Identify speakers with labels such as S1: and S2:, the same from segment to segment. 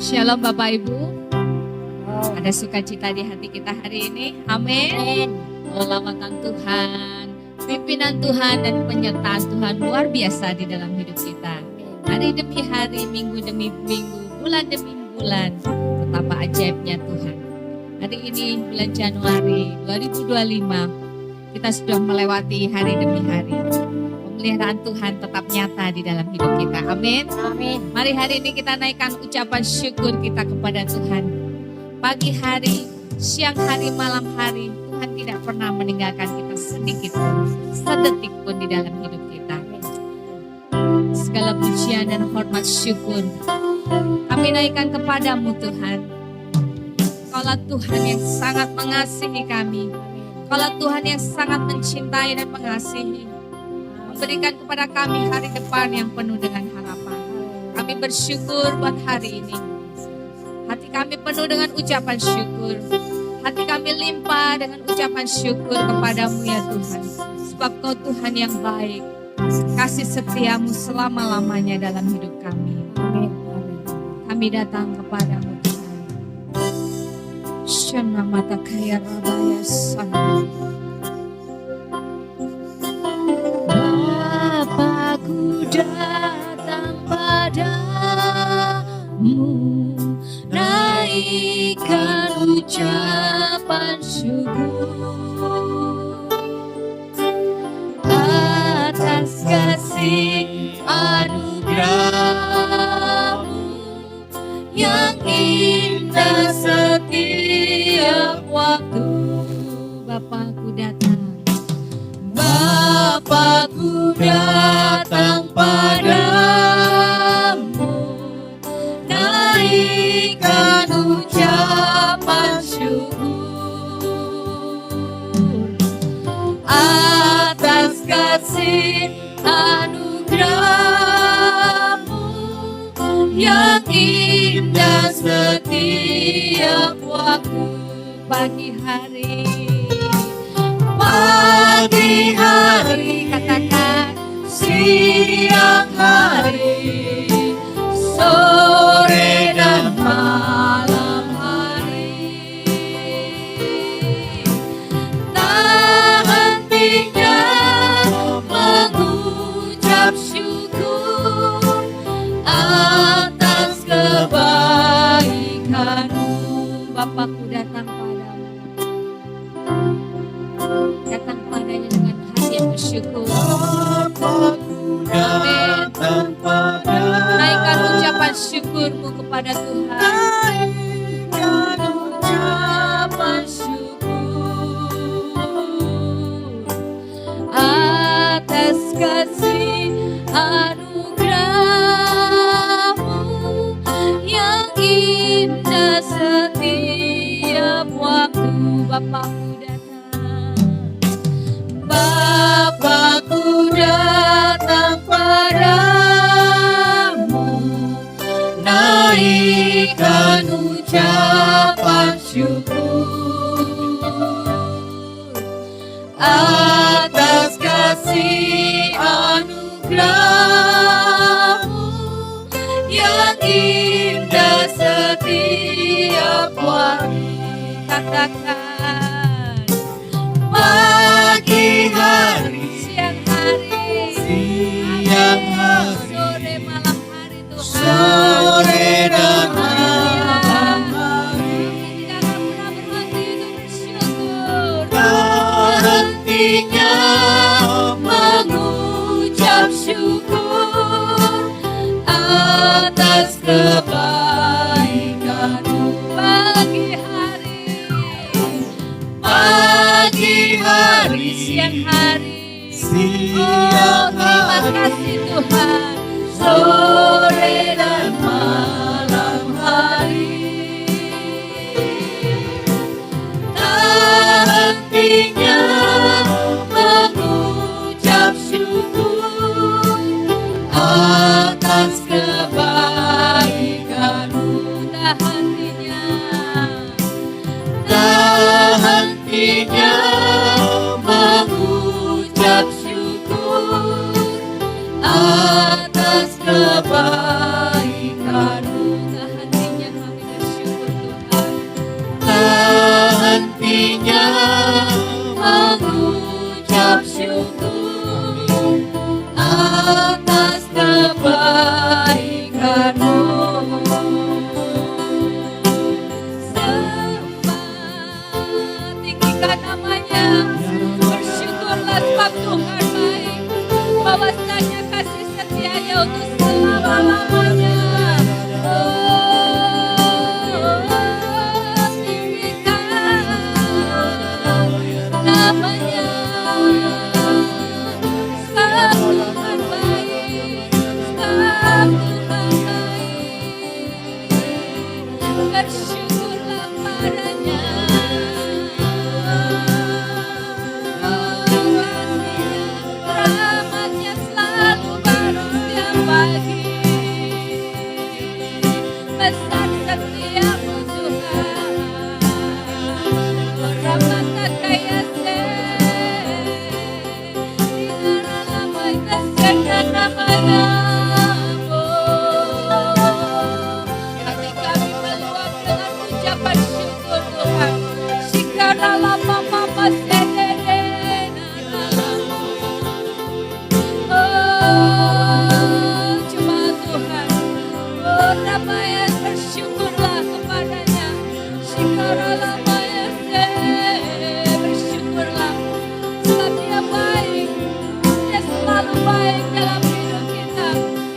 S1: Shalom Bapak Ibu. Ada sukacita di hati kita hari ini. Amin. Lawatan Tuhan, pimpinan Tuhan dan penyertaan Tuhan luar biasa di dalam hidup kita. Hari demi hari, minggu demi minggu, bulan demi bulan, betapa ajaibnya Tuhan. Hari ini bulan Januari 2025, kita sudah melewati hari demi hari. Pemeliharaan Tuhan tetap nyata di dalam hidup kita. Amin.
S2: Amin.
S1: Mari hari ini kita naikkan ucapan syukur kita kepada Tuhan. Pagi hari, siang hari, malam hari, Tuhan tidak pernah meninggalkan kita sedikit pun, sedetik pun di dalam hidup kita. Segala pujian dan hormat syukur kami naikkan kepadamu Tuhan. Kaulah Tuhan yang sangat mengasihi kami. Kaulah Tuhan yang sangat mencintai dan mengasihi. Memberikan kepada kami hari depan yang penuh dengan harapan. Kami bersyukur buat hari ini. Hati kami penuh dengan ucapan syukur. Hati kami limpah dengan ucapan syukur kepadamu ya Tuhan. Sebab Kau Tuhan yang baik. Kasih setiamu selama-lamanya dalam hidup kami. Amin. Kami datang kepadamu Tuhan. Shana mata kaya rabaya sana. Bapakku datang padamu, naikkan ucapan syukur atas kasih anugerahmu yang indah setiap waktu. Bapakku datang, Bapakku datang padamu, naikkan ucapan syukur atas kasih anugerahmu yang indah setiap waktu. Pagi hari katakan siang hari, sore dan malam hari, tak hentinya mengucap syukur atas kebaikanmu. Bapakku datang padamu, datang padanya dengan hati yang bersyukur.
S2: Bapakku datang padamu,
S1: Naikkan ucapan syukurmu kepada Tuhan.
S2: naikkan
S1: Ucapan syukur atas kasih anugerahmu yang indah setiap waktu. Bapakku datang, Bapakku datang padamu, naikkan ucapan syukur atas kasih anugerahmu yang indah setiap waktu. Katakan pagi hari, siang hari, sore malam hari Tuhan.
S2: sore dan malam
S1: Kami tidak akan pernah berhenti untuk bersyukur.
S2: tak hentinya
S1: Mengucap syukur atas kebaikanmu. Pagi hari, siang hari, oh terima kasih Tuhan, sore dan malam hari, tak hentinya mengucap syukur atas kebaikanmu. Tak hentinya mengucap syukur atas kebaikanmu. Tak hentinya padamu. Hati kami meluap dengan ucapan syukur Tuhan. Shikarala mama sedere nana. Oh, cuma Tuhan. Oh, namanya bersyukurlah kepadanya. Shikarala maya se, bersyukurlah. Sebab dia baik. Dia selalu baik dalam hidup kita.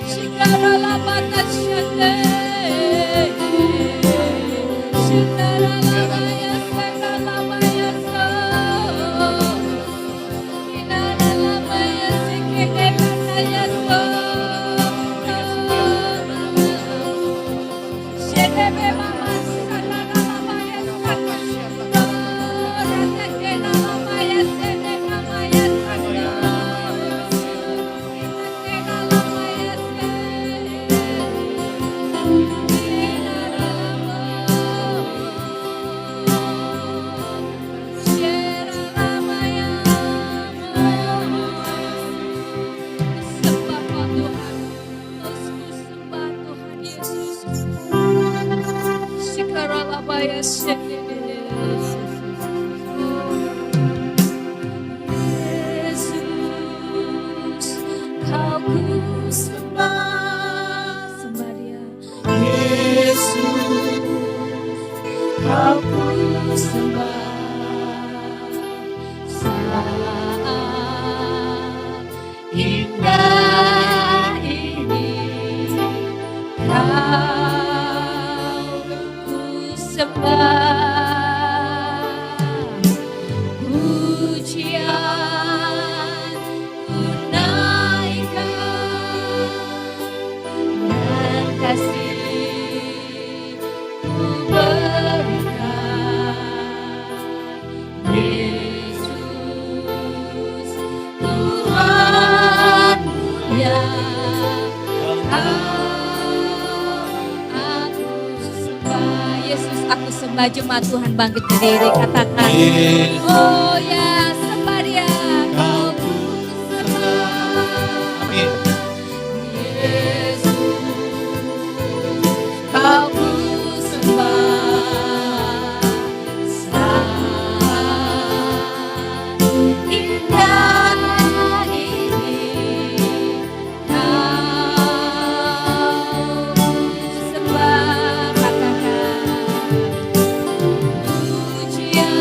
S1: Shikarala mata syade. Shikarala maya sekala maya so. Inarala maya sekeke katanya so. Shedebe mama sarala maya sakka. Ratakela maya sedeka maya sakka. Inarala maya se. Kau ku sembah, sembah Dia. Yesus, Kau ku sembah, saat indah ini Kau ku sembah, pujian ku naikkan dan kasih ku berikan. Yesus Tuhan mulia, aku sembah. Yesus aku sembah. Jemaat Tuhan bangkit berdiri, katakan oh ya, sembah Dia.
S2: Kau ku
S1: Sembah
S2: Amin.
S1: Yesus, Kau ku sembah, saat indah ini Kau ku sembah, katakan pujian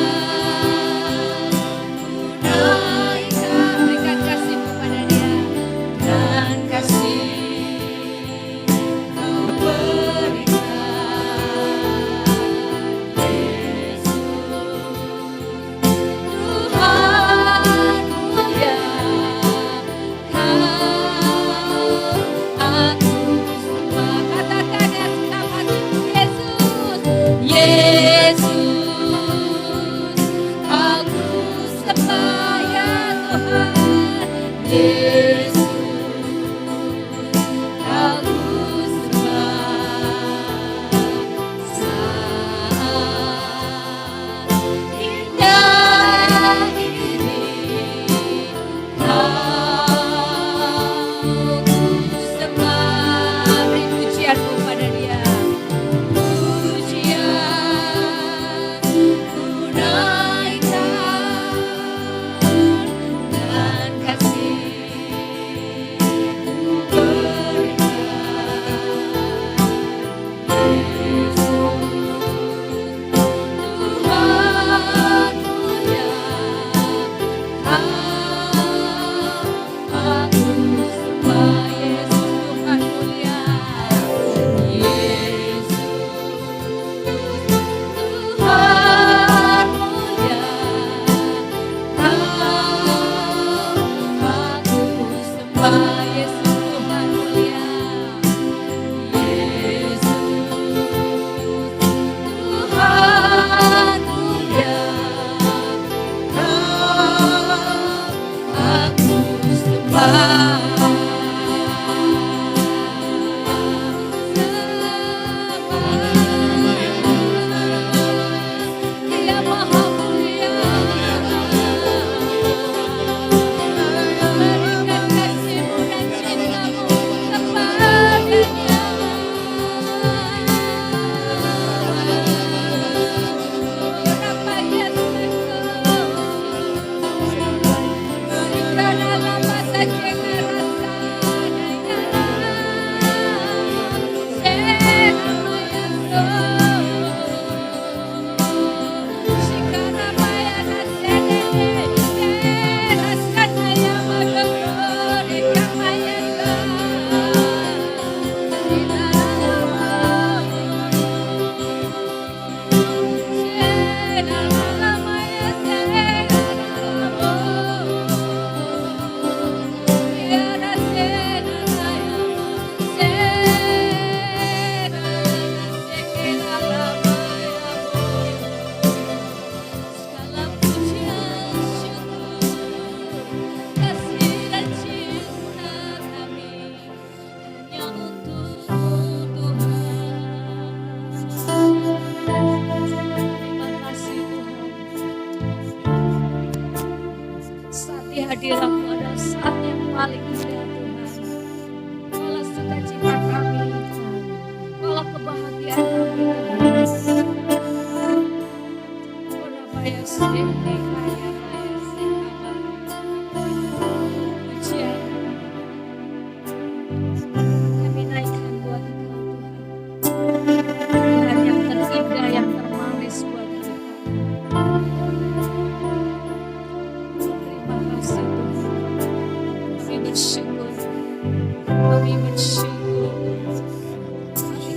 S1: Kami bersyukur.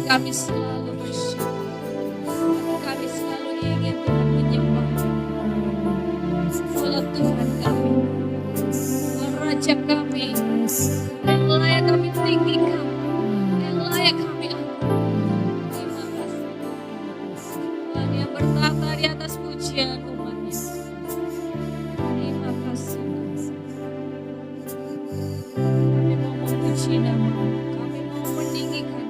S1: Kami selalu bersyukur. Kami selalu ingin Tuhan menyembah. Allah Tuhan kami, Raja kami, yang layak kami tinggikan, yang layak kami angkat. Terima kasih Tuhan yang bertata di atas pujian umatnya. Terima kasih. Kami mau memuji nama, kami mau meninggikan.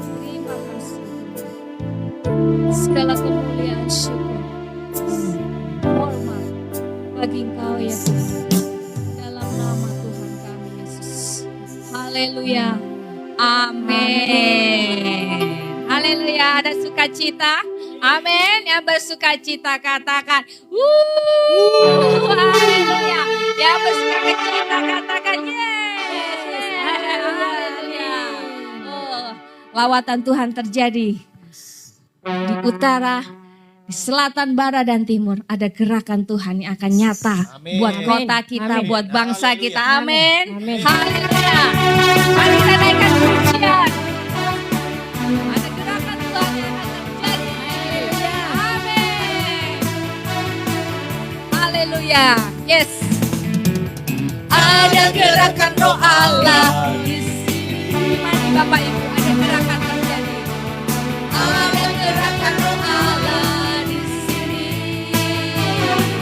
S1: Terima kasih. Segala kemuliaan syukur, hormat bagi Engkau ya Tuhan. Dalam nama Tuhan kami Yesus. Haleluya. Amin. Haleluya. Ada sukacita. Amin. Yang bersukacita katakan. Haleluya. Yang bersukacita katakan yes. Haleluya. Oh, lawatan Tuhan terjadi di utara, di selatan, barat, dan timur. Ada gerakan Tuhan yang akan nyata.
S2: Amin.
S1: Buat kota kita,
S2: Amin.
S1: buat bangsa
S2: Haleluya.
S1: kita. Amin.
S3: Amin.
S1: Haleluya. Mari kita naikkan pujian. Ada gerakan Tuhan yang akan terjadi. Amin. Haleluya. Yes. Ada gerakan roh Allah di sini. Mari Bapak Ibu, ada gerakan terjadi. Ada gerakan roh Allah di sini.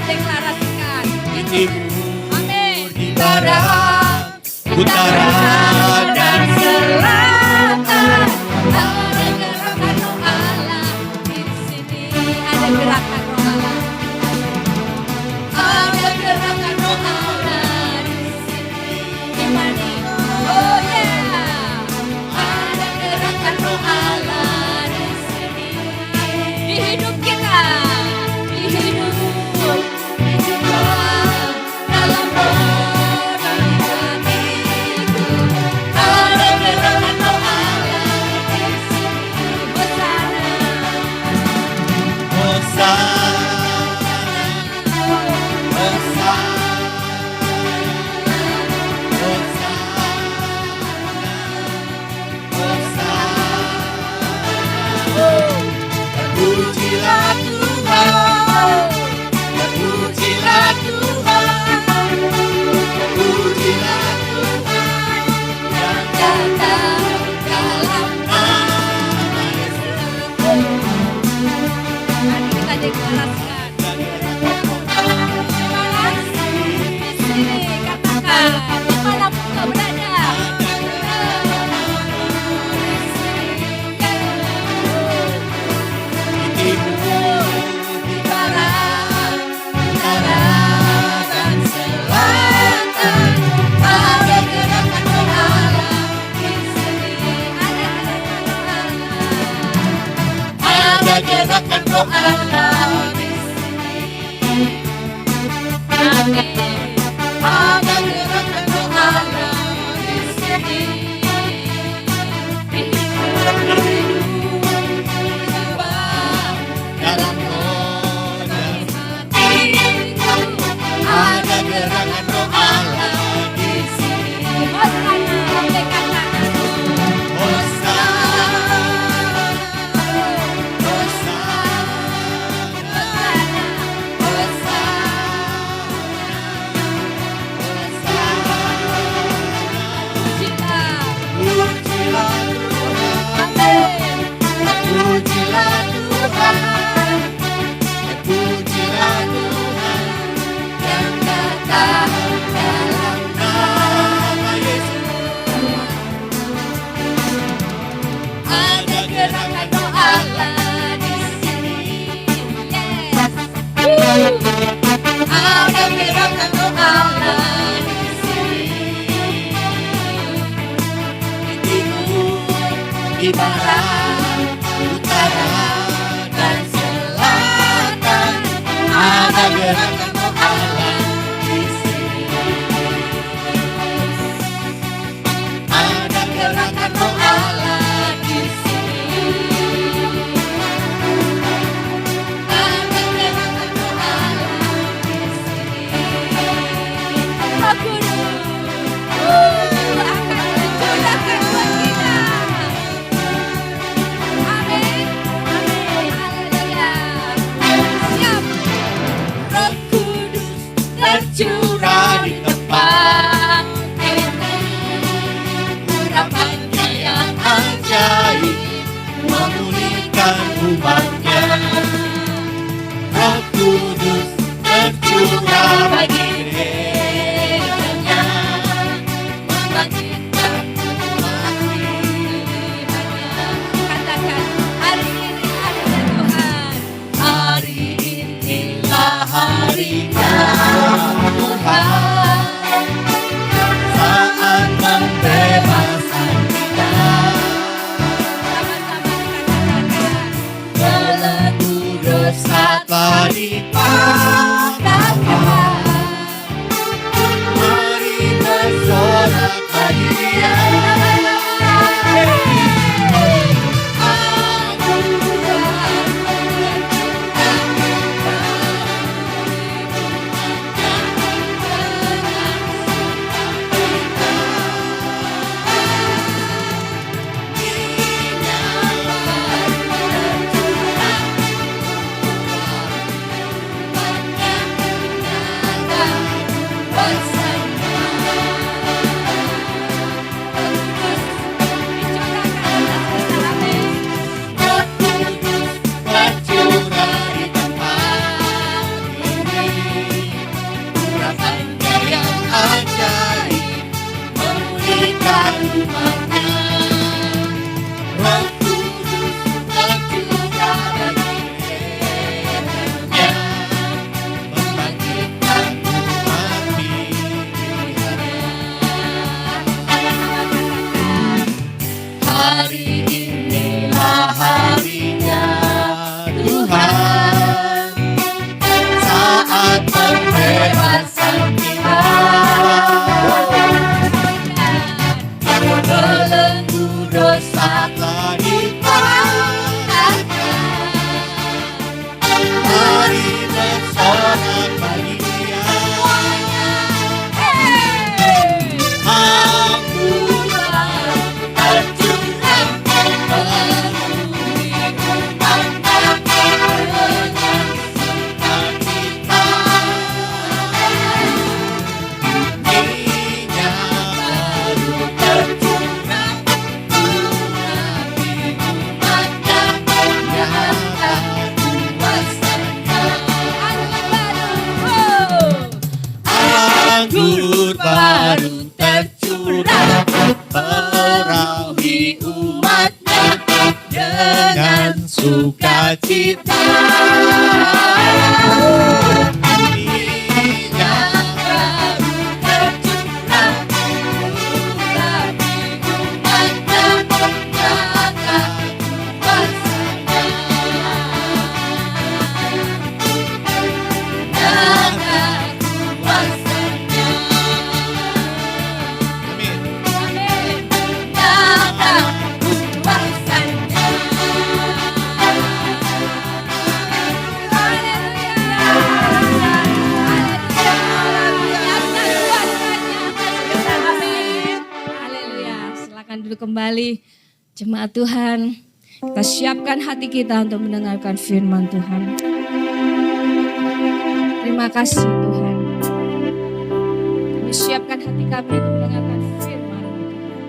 S1: Deklarasikan.
S2: Di timur,
S1: Amin.
S2: di barat, utara dan
S1: selatan. Ada gerakan roh Allah di sini. Ada gerakan roh Allah. Ada gerakan roh Allah di sini. Imani. Oh yeah. Ada gerakan roh Allah di sini. Di hidup kita. Di hidup kita. Dalam roh dan hatiku. Ada gerakan roh Allah di sini. Hosana.
S2: Terpujilah Tuhan, terpujilah Tuhan, terpujilah Tuhan yang
S1: Datang dalam
S2: nama Yesus.
S1: Mari kita deklarasikan. Terima kasih. Di sini katakan dimanapun kau berada.
S2: Di timur,
S1: Di barat, utara, dan selatan. Ada gerakan roh Allah di sini. Ada gerakan roh Allah di sini. Amin. Ada gerakan roh Allah di sini.
S2: dalam roh dan ada gerakan roh Allah di sini. Hosana, pujilah Tuhan, pujilah Tuhan, pujilah Tuhan yang datang dalam nama Yesus.
S1: Ada gerakan roh Allah di sini. Yes. Ada gerakan roh Allah di sini.
S2: Di timur, di barat, utara dan selatan ada gerakan roh Allah di sini. Ada gerakan roh Allah di sini.
S1: Ada gerakan roh Allah di sini. Roh Kudus akan
S2: umatnya. Roh Kudus tercurah bagi Ebennya, membangkitkan umat pilihannya. Hari inilah harinya Tuhan, saat pembebasan kita. Belenggu dosa telah dipatahkan. Mari bersorak bagi Dia. Anugerah tercurah penuhi umatnya dengan sukacita. Minyak baru tercurah urapi umatnya, nyata kuasanya. Anggur baru tercurah perahi umatnya dengan sukacita. Minyak baru tercurah urapi umatnya, nyata kuasanya. Nyata kuasanya. Amin. Nyata kuasanya.
S1: Haleluya. Silakan duduk kembali. Jemaat Tuhan, kita siapkan hati kita untuk mendengarkan firman Tuhan. Terima kasih Tuhan. Kami siapkan hati kami untuk mendengarkan firman Tuhan.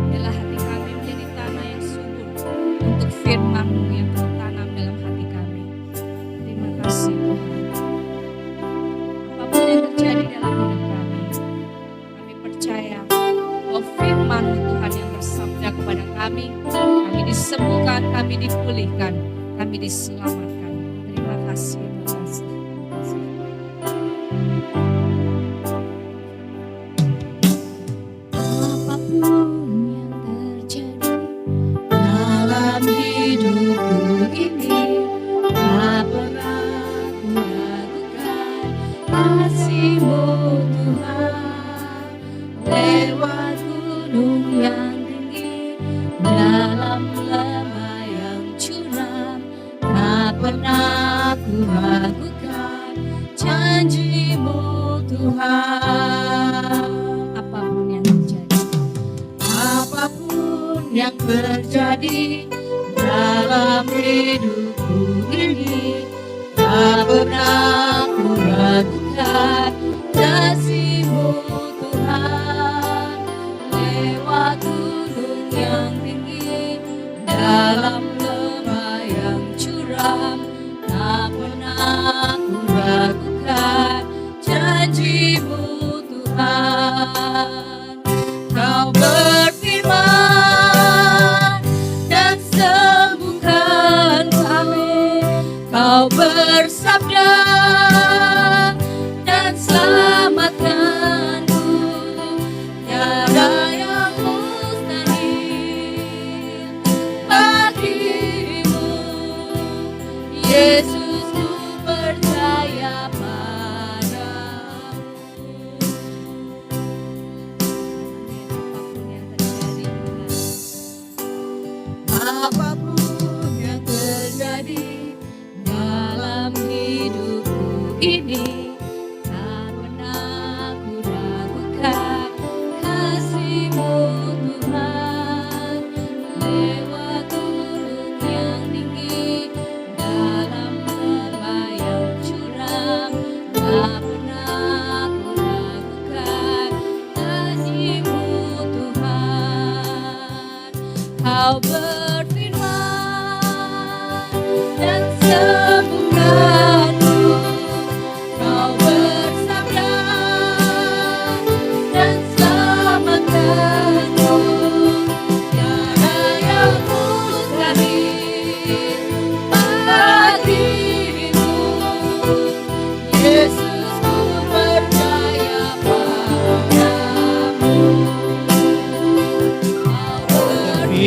S1: Biarlah hati kami menjadi tanah yang subur untuk firman-Mu yang tertanam dalam hati kami. Terima kasih Tuhan. Apapun yang terjadi dalam hidup kami percaya bahwa firman-Mu Tuhan yang bersabda kepada kami disembuhkan, kami dipulihkan, kami diselamatkan. Terima kasih, terima kasih. Apapun yang terjadi dalam hidupku ini, tak pernah ku ragukan kasih-Mu Tuhan. Lewat gunung yang tinggi, dalam lembah yang curam, tak pernah ku ragukan janji-Mu Tuhan. Apapun yang terjadi dalam hidupku ini, tak pernah ku ragukan kasih-Mu Tuhan. Lewat gunung yang tinggi, dalam lembah yang curam, tak pernah ku ragukan janji-Mu Tuhan. Kau berfirman dan sembuhkan kami, Kau bersabda dan selamatkanku. Tiada yang mustahil bagimu, Yesus, ku percaya padamu. Apapun yang terjadi dalam hidupku ini, tak pernah ku ragukan kasih-Mu Tuhan. Lewat gunung yang tinggi, dalam lembah yang curam, tak pernah ku ragukan kasih-Mu Tuhan. Kau berfirman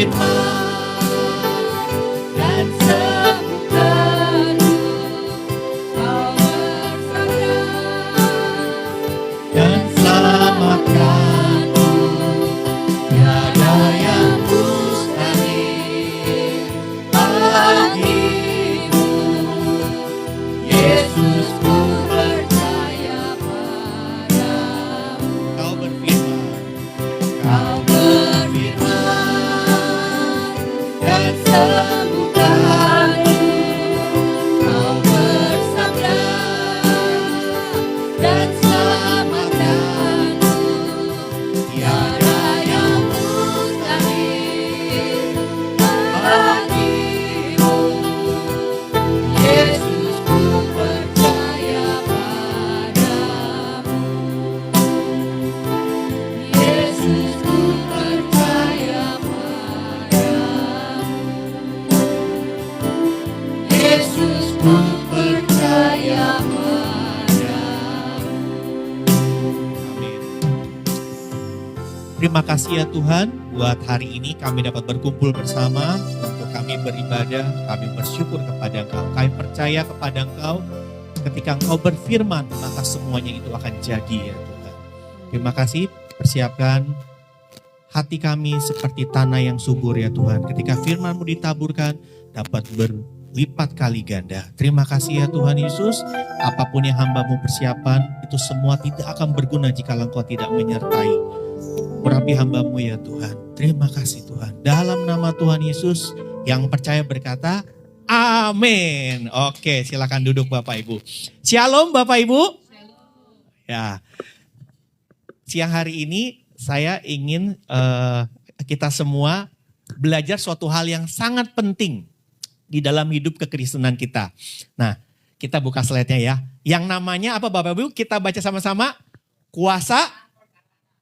S2: berfirman dan sembuhkanku. Kau bersabda
S3: dan selamatkanku.
S2: tiada yang mustahil bagimu. Yesus, ku percaya padamu.
S3: Kau berfirman
S2: Kau berfirman dan sembuhkanku. Kau bersabda dan selamatkanku. Tiada yang mustahil bagimu. Yesus, ku percaya padamu. Yesus, ku percaya padamu. Yesus, ku percaya padamu.
S3: Amin. Terima kasih ya Tuhan, buat hari ini kami dapat berkumpul bersama untuk kami beribadah, kami bersyukur kepada Engkau, kami percaya kepada Engkau. Ketika Engkau berfirman, maka semuanya itu akan jadi ya Tuhan. Terima kasih, persiapkan hati kami seperti tanah yang subur ya Tuhan. Ketika firman-Mu ditaburkan, dapat berlipat kali ganda. Terima kasih ya Tuhan Yesus, apapun yang hamba-Mu persiapan, itu semua tidak akan berguna jika Engkau tidak menyertai. Urapi hamba-Mu ya Tuhan. Terima kasih Tuhan. Dalam nama Tuhan Yesus, yang percaya berkata, amin. Oke, silakan duduk Bapak Ibu. Shalom Bapak Ibu. Ya, siang hari ini saya ingin kita semua belajar suatu hal yang sangat penting di dalam hidup kekristenan kita. Nah, kita buka slide-nya ya. Yang namanya apa Bapak Ibu? Kita baca sama-sama. Kuasa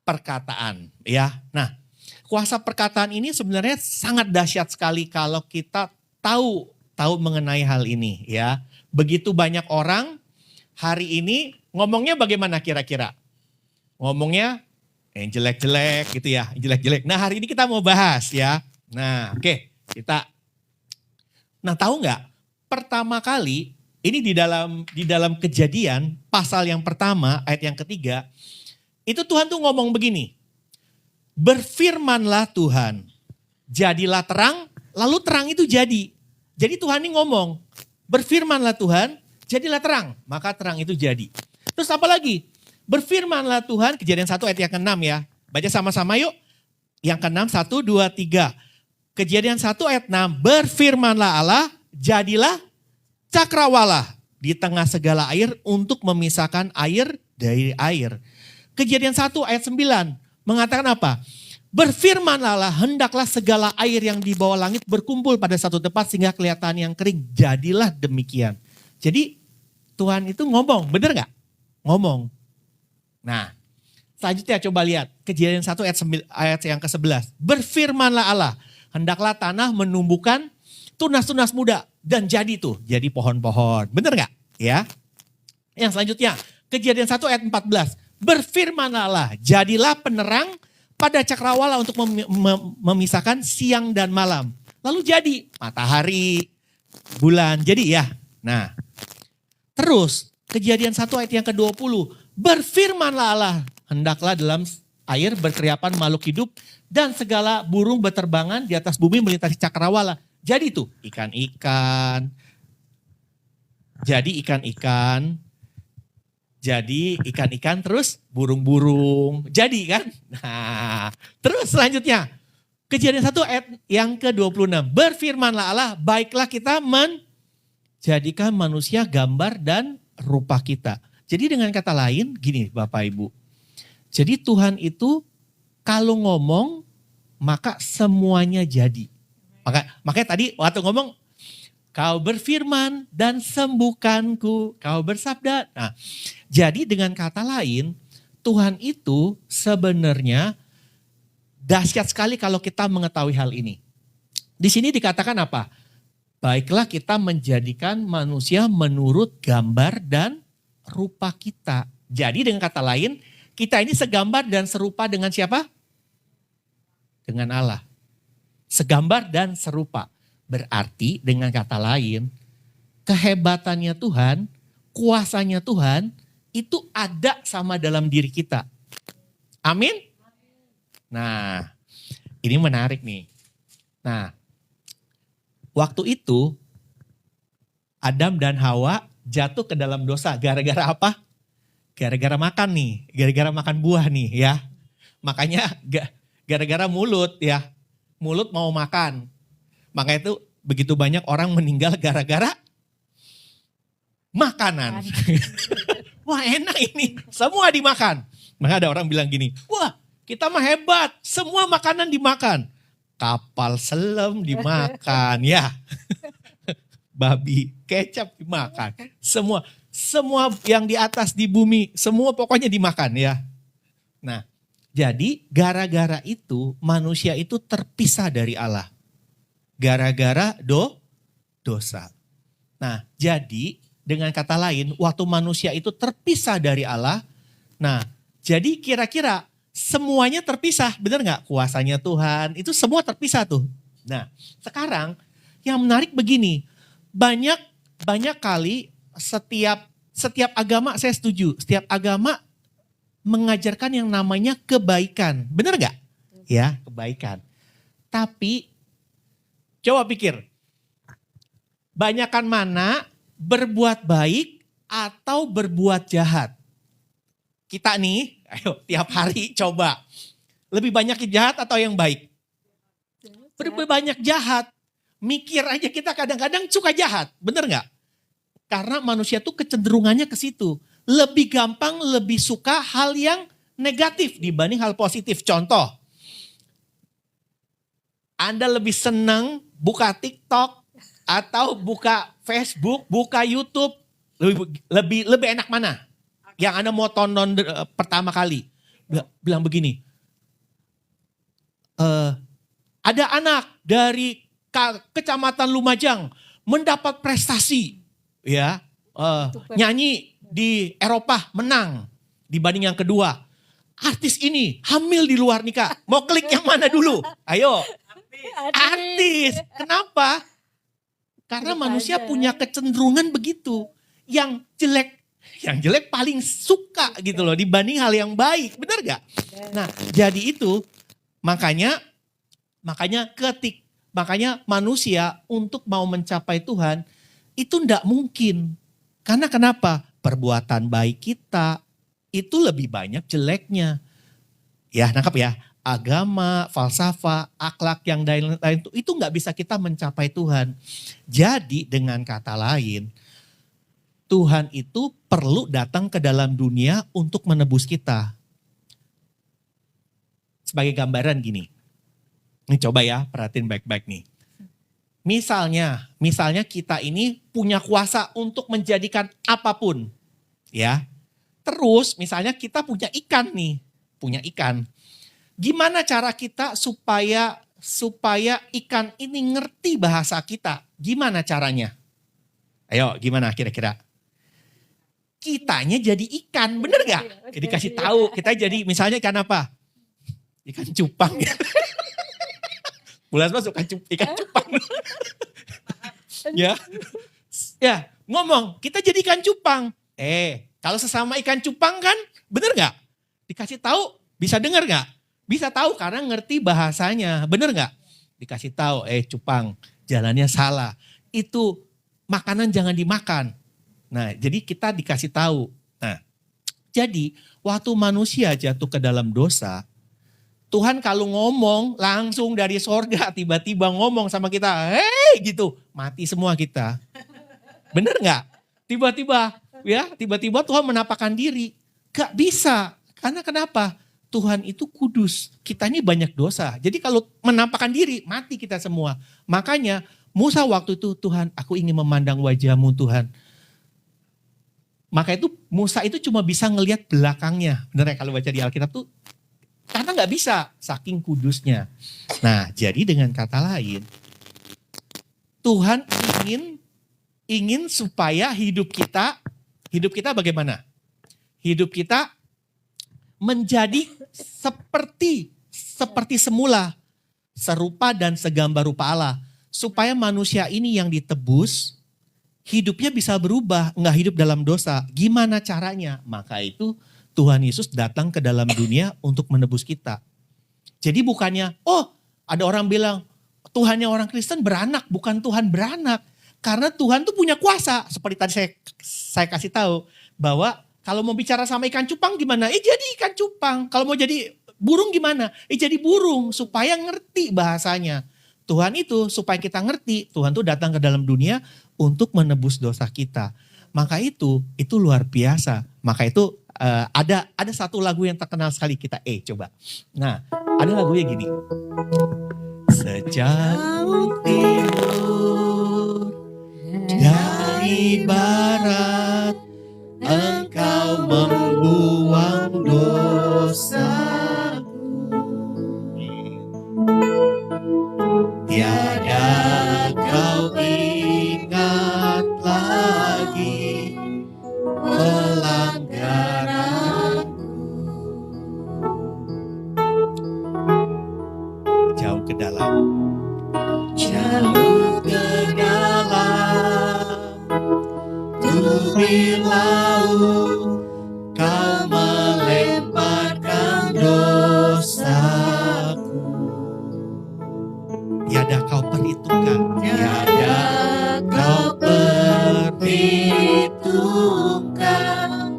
S3: perkataan ya. Nah, kuasa perkataan ini sebenarnya sangat dahsyat sekali kalau kita tahu mengenai hal ini ya. Begitu banyak orang hari ini ngomongnya bagaimana kira-kira? Ngomongnya yang jelek-jelek gitu ya, jelek-jelek. Nah, hari ini kita mau bahas ya. Nah, oke, kita. Nah, tahu nggak? Pertama kali ini di dalam Kejadian pasal yang pertama ayat yang ketiga, itu Tuhan tuh ngomong begini. Berfirmanlah Tuhan, jadilah terang, lalu terang itu jadi. Jadi Tuhan ini ngomong, berfirmanlah Tuhan, jadilah terang, maka terang itu jadi. Terus apa lagi? Berfirmanlah Tuhan, Kejadian 1 ayat yang ke-6 ya. Baca sama-sama yuk. Yang ke-6, 1, 2, 3. Kejadian 1 ayat 6, berfirmanlah Allah, jadilah cakrawala di tengah segala air untuk memisahkan air dari air. Kejadian 1 ayat 9 mengatakan apa? Berfirmanlah Allah, hendaklah segala air yang di bawah langit berkumpul pada satu tempat sehingga kelihatan yang kering. Jadilah demikian. Jadi Tuhan itu ngomong, benar gak? Ngomong. Nah, selanjutnya coba lihat. Kejadian 1 ayat yang ke-11. Berfirmanlah Allah, hendaklah tanah menumbuhkan tunas-tunas muda. Dan jadi tuh, jadi pohon-pohon. Benar gak? Ya. Yang selanjutnya, Kejadian 1 ayat 14. Berfirmanlah Allah, jadilah penerang pada cakrawala untuk memisahkan siang dan malam. Lalu jadi matahari, bulan, jadi ya. Nah, terus Kejadian 1 ayat yang ke-20. Berfirmanlah Allah, hendaklah dalam air berkeriapan makhluk hidup dan segala burung berterbangan di atas bumi melintasi cakrawala. Jadi tuh ikan-ikan, jadi ikan-ikan. Jadi ikan-ikan terus burung-burung. Jadi kan? Nah, terus selanjutnya. Kejadian 1 ayat yang ke-26. Berfirmanlah Allah, baiklah kita menjadikan manusia gambar dan rupa kita. Jadi dengan kata lain gini Bapak Ibu. Jadi Tuhan itu kalau ngomong maka semuanya jadi. Makanya tadi waktu ngomong, kau berfirman dan sembuhkanku, kau bersabda. Nah, jadi dengan kata lain, Tuhan itu sebenarnya dahsyat sekali kalau kita mengetahui hal ini. Di sini dikatakan apa? Baiklah kita menjadikan manusia menurut gambar dan rupa kita. Jadi dengan kata lain, kita ini segambar dan serupa dengan siapa? Dengan Allah. Segambar dan serupa. Berarti dengan kata lain, kehebatannya Tuhan, kuasanya Tuhan, itu ada sama dalam diri kita. Amin? Nah, ini menarik nih. Nah, waktu itu Adam dan Hawa jatuh ke dalam dosa. Gara-gara apa? Gara-gara makan nih. Gara-gara makan buah nih ya. Makanya gara-gara mulut ya. Mulut mau makan. Makanya itu begitu banyak orang meninggal gara-gara makanan. Wah enak ini. Semua dimakan. Maka ada orang bilang gini. Wah kita mah hebat. Semua makanan dimakan. Kapal selam dimakan ya. Babi, kecap dimakan. Semua yang di atas di bumi, semua pokoknya dimakan ya. Nah, jadi gara-gara itu manusia itu terpisah dari Allah. Gara-gara dosa. Nah, jadi dengan kata lain, waktu manusia itu terpisah dari Allah, nah jadi kira-kira semuanya terpisah, benar nggak? Kuasanya Tuhan, itu semua terpisah tuh. Nah, sekarang yang menarik begini, banyak kali setiap agama, saya setuju, setiap agama mengajarkan yang namanya kebaikan. Benar gak? Ya, kebaikan. Tapi coba pikir, banyakan mana berbuat baik atau berbuat jahat? Kita nih, ayo tiap hari coba. Lebih banyak yang jahat atau yang baik? Lebih banyak jahat. Mikir aja kita kadang-kadang suka jahat, bener gak? Karena manusia tuh kecenderungannya ke situ. Lebih gampang, lebih suka hal yang negatif dibanding hal positif. Contoh, Anda lebih senang buka TikTok atau buka Facebook, buka YouTube, lebih enak mana? Yang Anda mau tonton pertama kali. Bilang begini, ada anak dari Kecamatan Lumajang mendapat prestasi, ya, nyanyi di Eropa menang dibanding yang kedua. Artis ini hamil di luar nikah. Mau klik yang mana dulu? Ayo. Artis. Kenapa? Karena manusia punya kecenderungan begitu. Yang jelek paling suka gitu loh dibanding hal yang baik. Benar gak? Nah, jadi itu makanya manusia untuk mau mencapai Tuhan itu tidak mungkin. Karena kenapa? Perbuatan baik kita itu lebih banyak jeleknya. Ya, nangkap ya. Agama, falsafah, akhlak yang lain itu nggak bisa kita mencapai Tuhan. Jadi dengan kata lain, Tuhan itu perlu datang ke dalam dunia untuk menebus kita. Sebagai gambaran gini. Ini coba ya, perhatiin baik-baik nih. Misalnya kita ini punya kuasa untuk menjadikan apapun. Ya. Terus misalnya kita punya ikan nih. Punya ikan. Gimana cara kita supaya ikan ini ngerti bahasa kita? Gimana caranya? Ayo, gimana kira-kira? Kitanya jadi ikan, bener gak? Dikasih tahu, kita jadi misalnya ikan apa? Ikan cupang ya. Bulan masuk ikan cupang. Ya, ngomong kita jadi ikan cupang. Kalau sesama ikan cupang kan, bener gak? Dikasih tahu, bisa denger gak? Bisa tahu karena ngerti bahasanya, bener gak? Dikasih tahu, cupang, jalannya salah. Itu makanan jangan dimakan. Nah, jadi kita dikasih tahu. Nah, jadi waktu manusia jatuh ke dalam dosa, Tuhan kalau ngomong langsung dari sorga tiba-tiba ngomong sama kita, hei gitu, mati semua kita. Bener gak? Tiba-tiba Tuhan menampakkan diri. Gak bisa, karena kenapa? Tuhan itu kudus, kita ini banyak dosa. Jadi kalau menampakkan diri, mati kita semua. Makanya Musa waktu itu, Tuhan aku ingin memandang wajah-Mu Tuhan. Maka itu Musa itu cuma bisa ngelihat belakangnya. Bener ya kalau baca di Alkitab tuh, karena gak bisa, saking kudusnya. Nah, jadi dengan kata lain, Tuhan ingin supaya hidup kita bagaimana? Hidup kita menjadi seperti semula. serupa dan segambar rupa Allah. Supaya manusia ini yang ditebus, hidupnya bisa berubah, nggak hidup dalam dosa. Gimana caranya? Maka itu Tuhan Yesus datang ke dalam dunia untuk menebus kita. Jadi bukannya, ada orang bilang, Tuhannya orang Kristen beranak, bukan Tuhan beranak. Karena Tuhan tuh punya kuasa. Seperti tadi saya kasih tahu, bahwa kalau mau bicara sama ikan cupang gimana? Jadi ikan cupang. Kalau mau jadi burung gimana? Jadi burung, supaya ngerti bahasanya. Tuhan itu supaya kita ngerti, Tuhan tuh datang ke dalam dunia untuk menebus dosa kita. Maka itu luar biasa. Maka itu ada satu lagu yang terkenal sekali kita coba. Nah, ada lagunya gini. Sejauh timur dari barat, Engkau membuang dosaku. Tiada kau ingat lagi pelanggaranku. Jauh ke dalam. Jauh ke dalam tubir laut, kau melemparkan dosaku. Tiada kau perhitungkan, tiada kau perhitungkan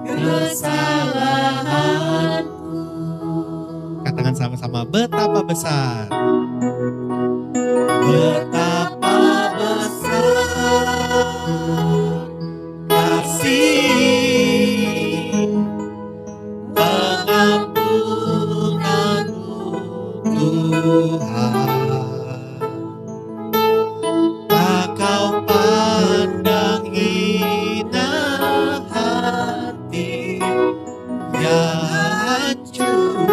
S3: kesalahanku. Katakan sama-sama, betapa besar. Betapa besar kasih pengampunanmu Tuhan. Tak kau pandang hina hati yang hancur.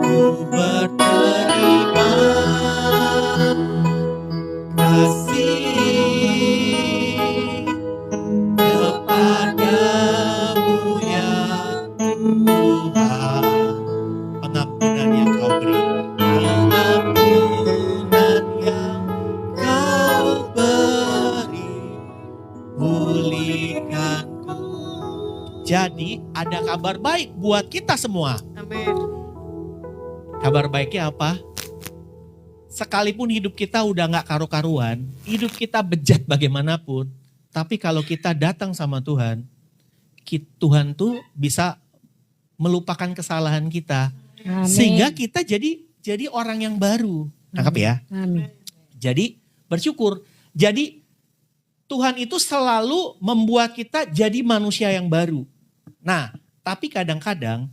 S3: Ku berterima kasih kepadamu ya Tuhan. Pengampunan yang kau beri, pengampunan yang kau beri, pulihkanku. Jadi ada kabar baik buat kita semua.
S2: Amin.
S3: Kabar baiknya apa? Sekalipun hidup kita udah gak karu-karuan, hidup kita bejat bagaimanapun, tapi kalau kita datang sama Tuhan, Tuhan tuh bisa melupakan kesalahan kita.
S4: Amin.
S3: Sehingga kita jadi orang yang baru. Nangkap ya?
S4: Amin.
S3: Jadi bersyukur. Jadi Tuhan itu selalu membuat kita jadi manusia yang baru. Nah, tapi kadang-kadang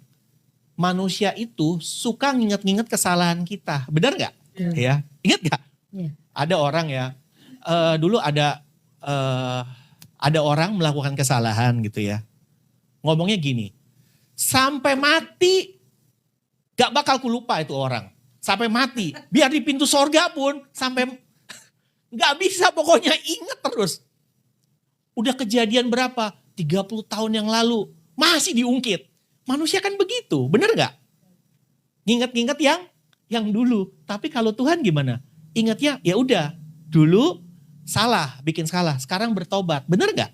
S3: manusia itu suka nginget-nginget kesalahan kita. Benar gak? Ya, ingat gak?
S4: Iya.
S3: Ada orang ya, dulu ada orang melakukan kesalahan gitu ya. Ngomongnya gini, sampai mati gak bakal kulupa itu orang. Sampai mati, biar di pintu sorga pun sampai gak bisa, pokoknya inget terus. Udah kejadian berapa? 30 tahun yang lalu, masih diungkit. Manusia kan begitu, bener gak? Nginget-nginget yang dulu. Tapi kalau Tuhan gimana? Ingatnya ya udah, dulu salah, bikin salah, sekarang bertobat. Bener gak?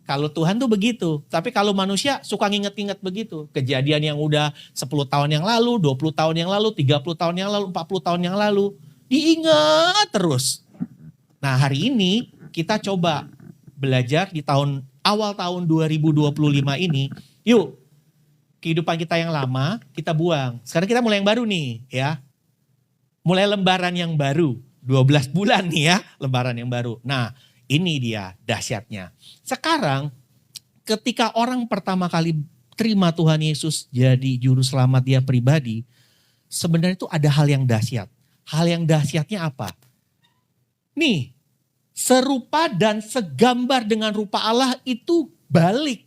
S3: Kalau Tuhan tuh begitu. Tapi kalau manusia suka nginget-nginget begitu. Kejadian yang udah 10 tahun yang lalu, 20 tahun yang lalu, 30 tahun yang lalu, 40 tahun yang lalu. Diingat terus. Nah, hari ini kita coba belajar di awal tahun 2025 ini. Yuk, kehidupan kita yang lama kita buang. Sekarang kita mulai yang baru nih ya. Mulai lembaran yang baru. 12 bulan nih ya lembaran yang baru. Nah, ini dia dahsyatnya. Sekarang ketika orang pertama kali terima Tuhan Yesus jadi juru selamat dia pribadi, sebenarnya itu ada hal yang dahsyat. Hal yang dahsyatnya apa? Nih, serupa dan segambar dengan rupa Allah itu balik.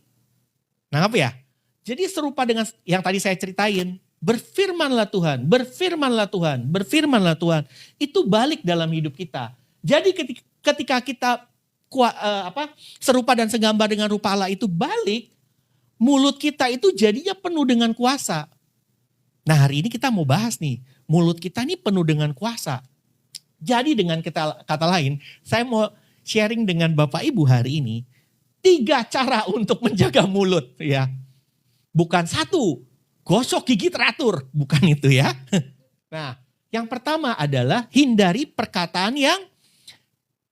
S3: Nah, apa ya? Jadi serupa dengan yang tadi saya ceritain, berfirmanlah Tuhan, berfirmanlah Tuhan, berfirmanlah Tuhan. Itu balik dalam hidup kita. Jadi ketika kita serupa dan segambar dengan rupa Allah itu balik, mulut kita itu jadinya penuh dengan kuasa. Nah hari ini kita mau bahas nih, mulut kita ini penuh dengan kuasa. Jadi dengan kata lain, saya mau sharing dengan Bapak Ibu hari ini 3 cara untuk menjaga mulut ya. Bukan 1, gosok gigi teratur, bukan itu ya. Nah, yang pertama adalah hindari perkataan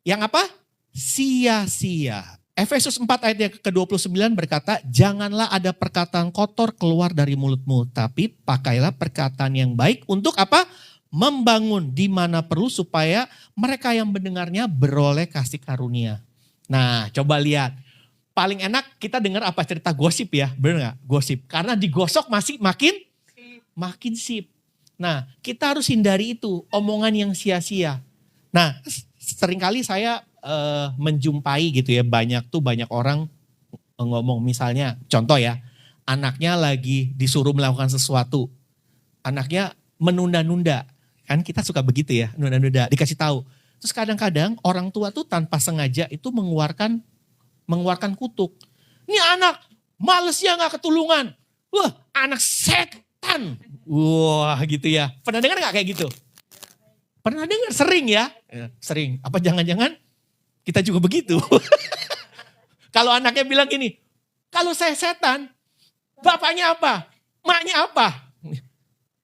S3: yang apa? Sia-sia. Efesus 4 ayat yang ke-29 berkata, janganlah ada perkataan kotor keluar dari mulutmu, tapi pakailah perkataan yang baik untuk apa? Membangun di mana perlu supaya mereka yang mendengarnya beroleh kasih karunia. Nah, coba lihat. Paling enak kita dengar apa cerita gosip ya, benar gak? Gosip. Karena digosok masih makin sip. Nah, kita harus hindari itu, omongan yang sia-sia. Nah, seringkali saya menjumpai gitu ya, banyak orang ngomong misalnya, contoh ya, anaknya lagi disuruh melakukan sesuatu, anaknya menunda-nunda, kan kita suka begitu ya, nunda-nunda, dikasih tahu. Terus kadang-kadang orang tua tuh tanpa sengaja itu mengeluarkan kutuk. Ini anak malesnya gak ketulungan, wah anak setan, wah gitu ya. Pernah dengar gak kayak gitu? Pernah dengar? Sering ya? Sering. Apa jangan-jangan kita juga begitu? Kalau anaknya bilang gini, kalau saya setan, bapaknya apa? Maknya apa?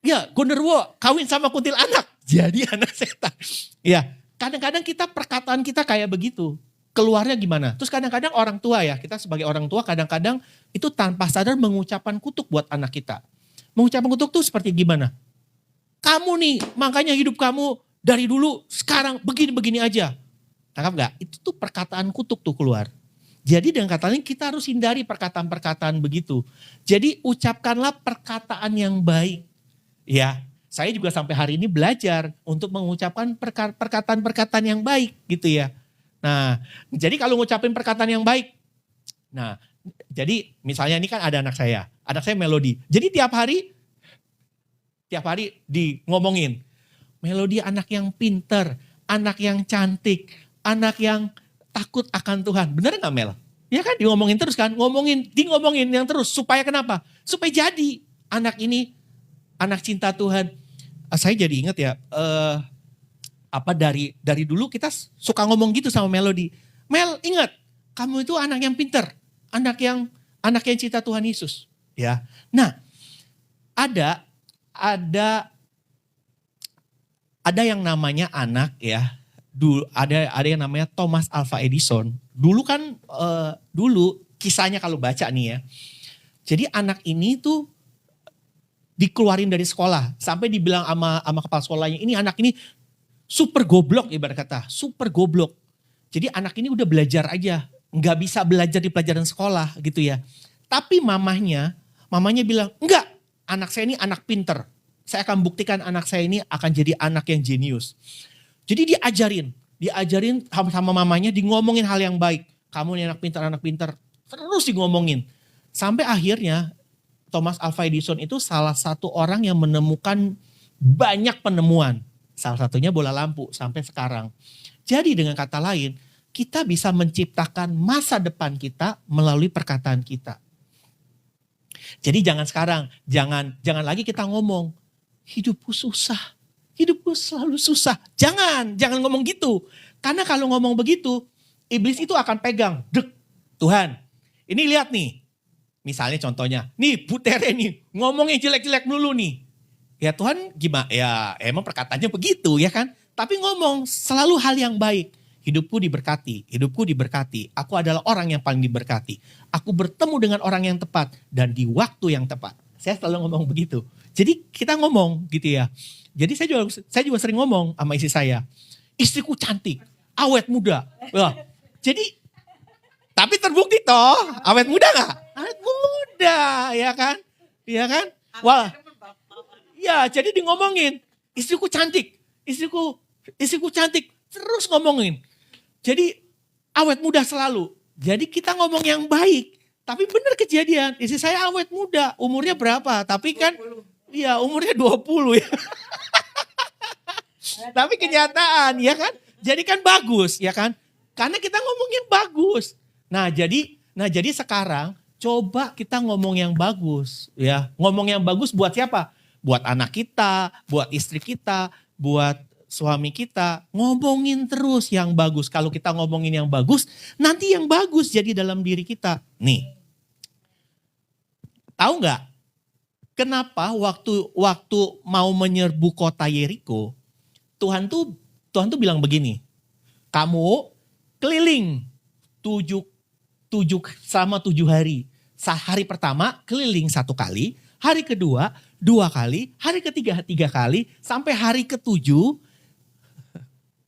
S3: Ya, gondorwo kawin sama kuntilanak. Jadi anak setan. Ya, kadang-kadang perkataan kita kayak begitu. Keluarnya gimana? Terus kadang-kadang orang tua ya, kita sebagai orang tua kadang-kadang itu tanpa sadar mengucapkan kutuk buat anak kita. Mengucapkan kutuk tuh seperti gimana? Kamu nih, makanya hidup kamu dari dulu sekarang begini-begini aja. Tangkap gak? Itu tuh perkataan kutuk tuh keluar. Jadi dengan kata lain kita harus hindari perkataan-perkataan begitu. Jadi ucapkanlah perkataan yang baik. Ya, saya juga sampai hari ini belajar untuk mengucapkan perkataan-perkataan yang baik gitu ya. Nah, jadi kalau ngucapin perkataan yang baik. Nah, jadi misalnya ini kan ada anak saya Melody. Jadi tiap hari ngomongin. Melody anak yang pinter, anak yang cantik, anak yang takut akan Tuhan. Bener gak Mel? Ya kan diomongin terus kan, ngomongin yang terus. Supaya kenapa? Supaya jadi anak ini, anak cinta Tuhan. Saya jadi ingat ya, dari dulu kita suka ngomong gitu sama Melody. Mel ingat, kamu itu anak yang pinter, anak yang cinta Tuhan Yesus. Ya, nah ada yang namanya anak ya. Dulu ada yang namanya Thomas Alva Edison. Dulu kan kisahnya kalau baca nih ya. Jadi anak ini tuh dikeluarin dari sekolah sampai dibilang sama kepala sekolahnya, ini anak ini super goblok ibarat kata, super goblok. Jadi anak ini udah belajar aja, nggak bisa belajar di pelajaran sekolah gitu ya. Tapi mamahnya bilang, enggak, anak saya ini anak pinter. Saya akan buktikan anak saya ini akan jadi anak yang jenius. Jadi diajarin sama mamanya, ngomongin hal yang baik. Kamu ini anak pintar, terus ngomongin. Sampai akhirnya Thomas Alva Edison itu salah satu orang yang menemukan banyak penemuan. Salah satunya bola lampu sampai sekarang. Jadi dengan kata lain, kita bisa menciptakan masa depan kita melalui perkataan kita. Jadi jangan lagi kita ngomong, hidupku susah. Hidupku selalu susah. Jangan ngomong gitu. Karena kalau ngomong begitu, iblis itu akan pegang. Dek, Tuhan, ini lihat nih. Misalnya contohnya, nih Bu Tere nih, ngomongnya jelek-jelek dulu nih. Ya Tuhan gimana? Ya emang perkataannya begitu ya kan. Tapi ngomong selalu hal yang baik. Hidupku diberkati. Aku adalah orang yang paling diberkati. Aku bertemu dengan orang yang tepat dan di waktu yang tepat. Saya selalu ngomong begitu. Jadi kita ngomong gitu ya. Jadi saya juga sering ngomong sama istri saya. Istriku cantik, awet muda. Wah, jadi tapi terbukti toh, awet muda gak? Awet muda, ya kan? Iya kan? Wah, ya jadi di ngomongin, istriku cantik, istriku cantik, terus ngomongin. Jadi awet muda selalu. Jadi kita ngomong yang baik. Tapi benar kejadian, istri saya awet muda, umurnya berapa? Tapi kan, iya umurnya 20 ya. Tapi kenyataan ya kan, jadi kan bagus ya kan. Karena kita ngomongin bagus. Nah jadi sekarang Coba kita ngomong yang bagus, ya. Ngomong yang bagus buat siapa? Buat anak kita, buat istri kita, buat suami kita. Ngomongin terus yang bagus. Kalau kita ngomongin yang bagus, nanti yang bagus jadi dalam diri kita. Nih, tahu nggak? Kenapa waktu mau menyerbu kota Yeriko, Tuhan tuh bilang begini, kamu keliling selama 7 hari. Hari pertama keliling 1 kali, hari kedua 2 kali, hari ketiga 3 kali, sampai hari ke-7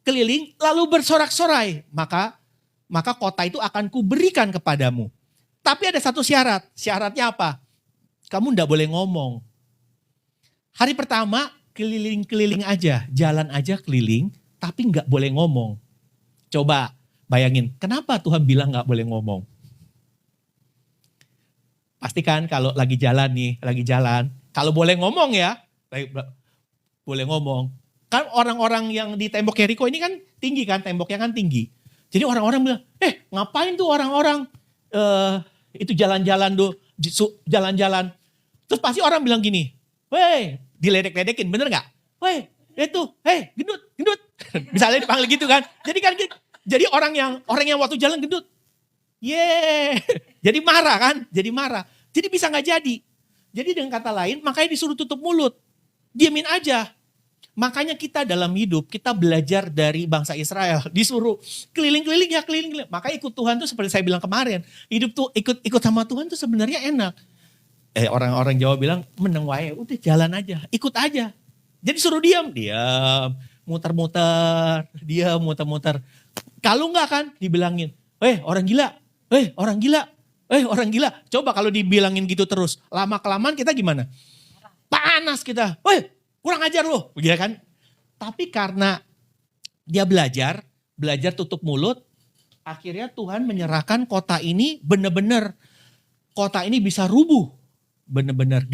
S3: keliling lalu bersorak-sorai. Maka kota itu akan kuberikan kepadamu. Tapi ada satu syarat. Syaratnya apa? Kamu enggak boleh ngomong. Hari pertama keliling-keliling aja, jalan aja keliling, tapi enggak boleh ngomong. Coba bayangin, kenapa Tuhan bilang enggak boleh ngomong? Pastikan kalau lagi jalan, kalau boleh ngomong ya, boleh ngomong. Kan orang-orang yang di tembok Yeriko ini kan tinggi kan, temboknya kan tinggi. Jadi orang-orang bilang, ngapain tuh orang-orang itu jalan-jalan jalan-jalan. Terus pasti orang bilang gini, weh, diledek-ledekin, bener gak? Weh, gendut. Misalnya dipanggil gitu kan. Jadi orang yang waktu jalan gendut, jadi marah kan, jadi bisa gak jadi. Jadi dengan kata lain, makanya disuruh tutup mulut, diemin aja. Makanya kita dalam hidup, kita belajar dari bangsa Israel. Disuruh keliling-keliling. Makanya ikut Tuhan tuh seperti saya bilang kemarin. Hidup tuh ikut sama Tuhan tuh sebenarnya enak. Orang-orang Jawa bilang meneng wae, udah jalan aja, ikut aja. Jadi suruh diam, muter-muter. Kalau enggak kan dibilangin, orang gila. Coba kalau dibilangin gitu terus, lama-kelamaan kita gimana? Panas kita, kurang ajar loh, begitu kan? Tapi karena dia belajar tutup mulut, akhirnya Tuhan menyerahkan kota ini benar-benar kota ini bisa rubuh, benar-benar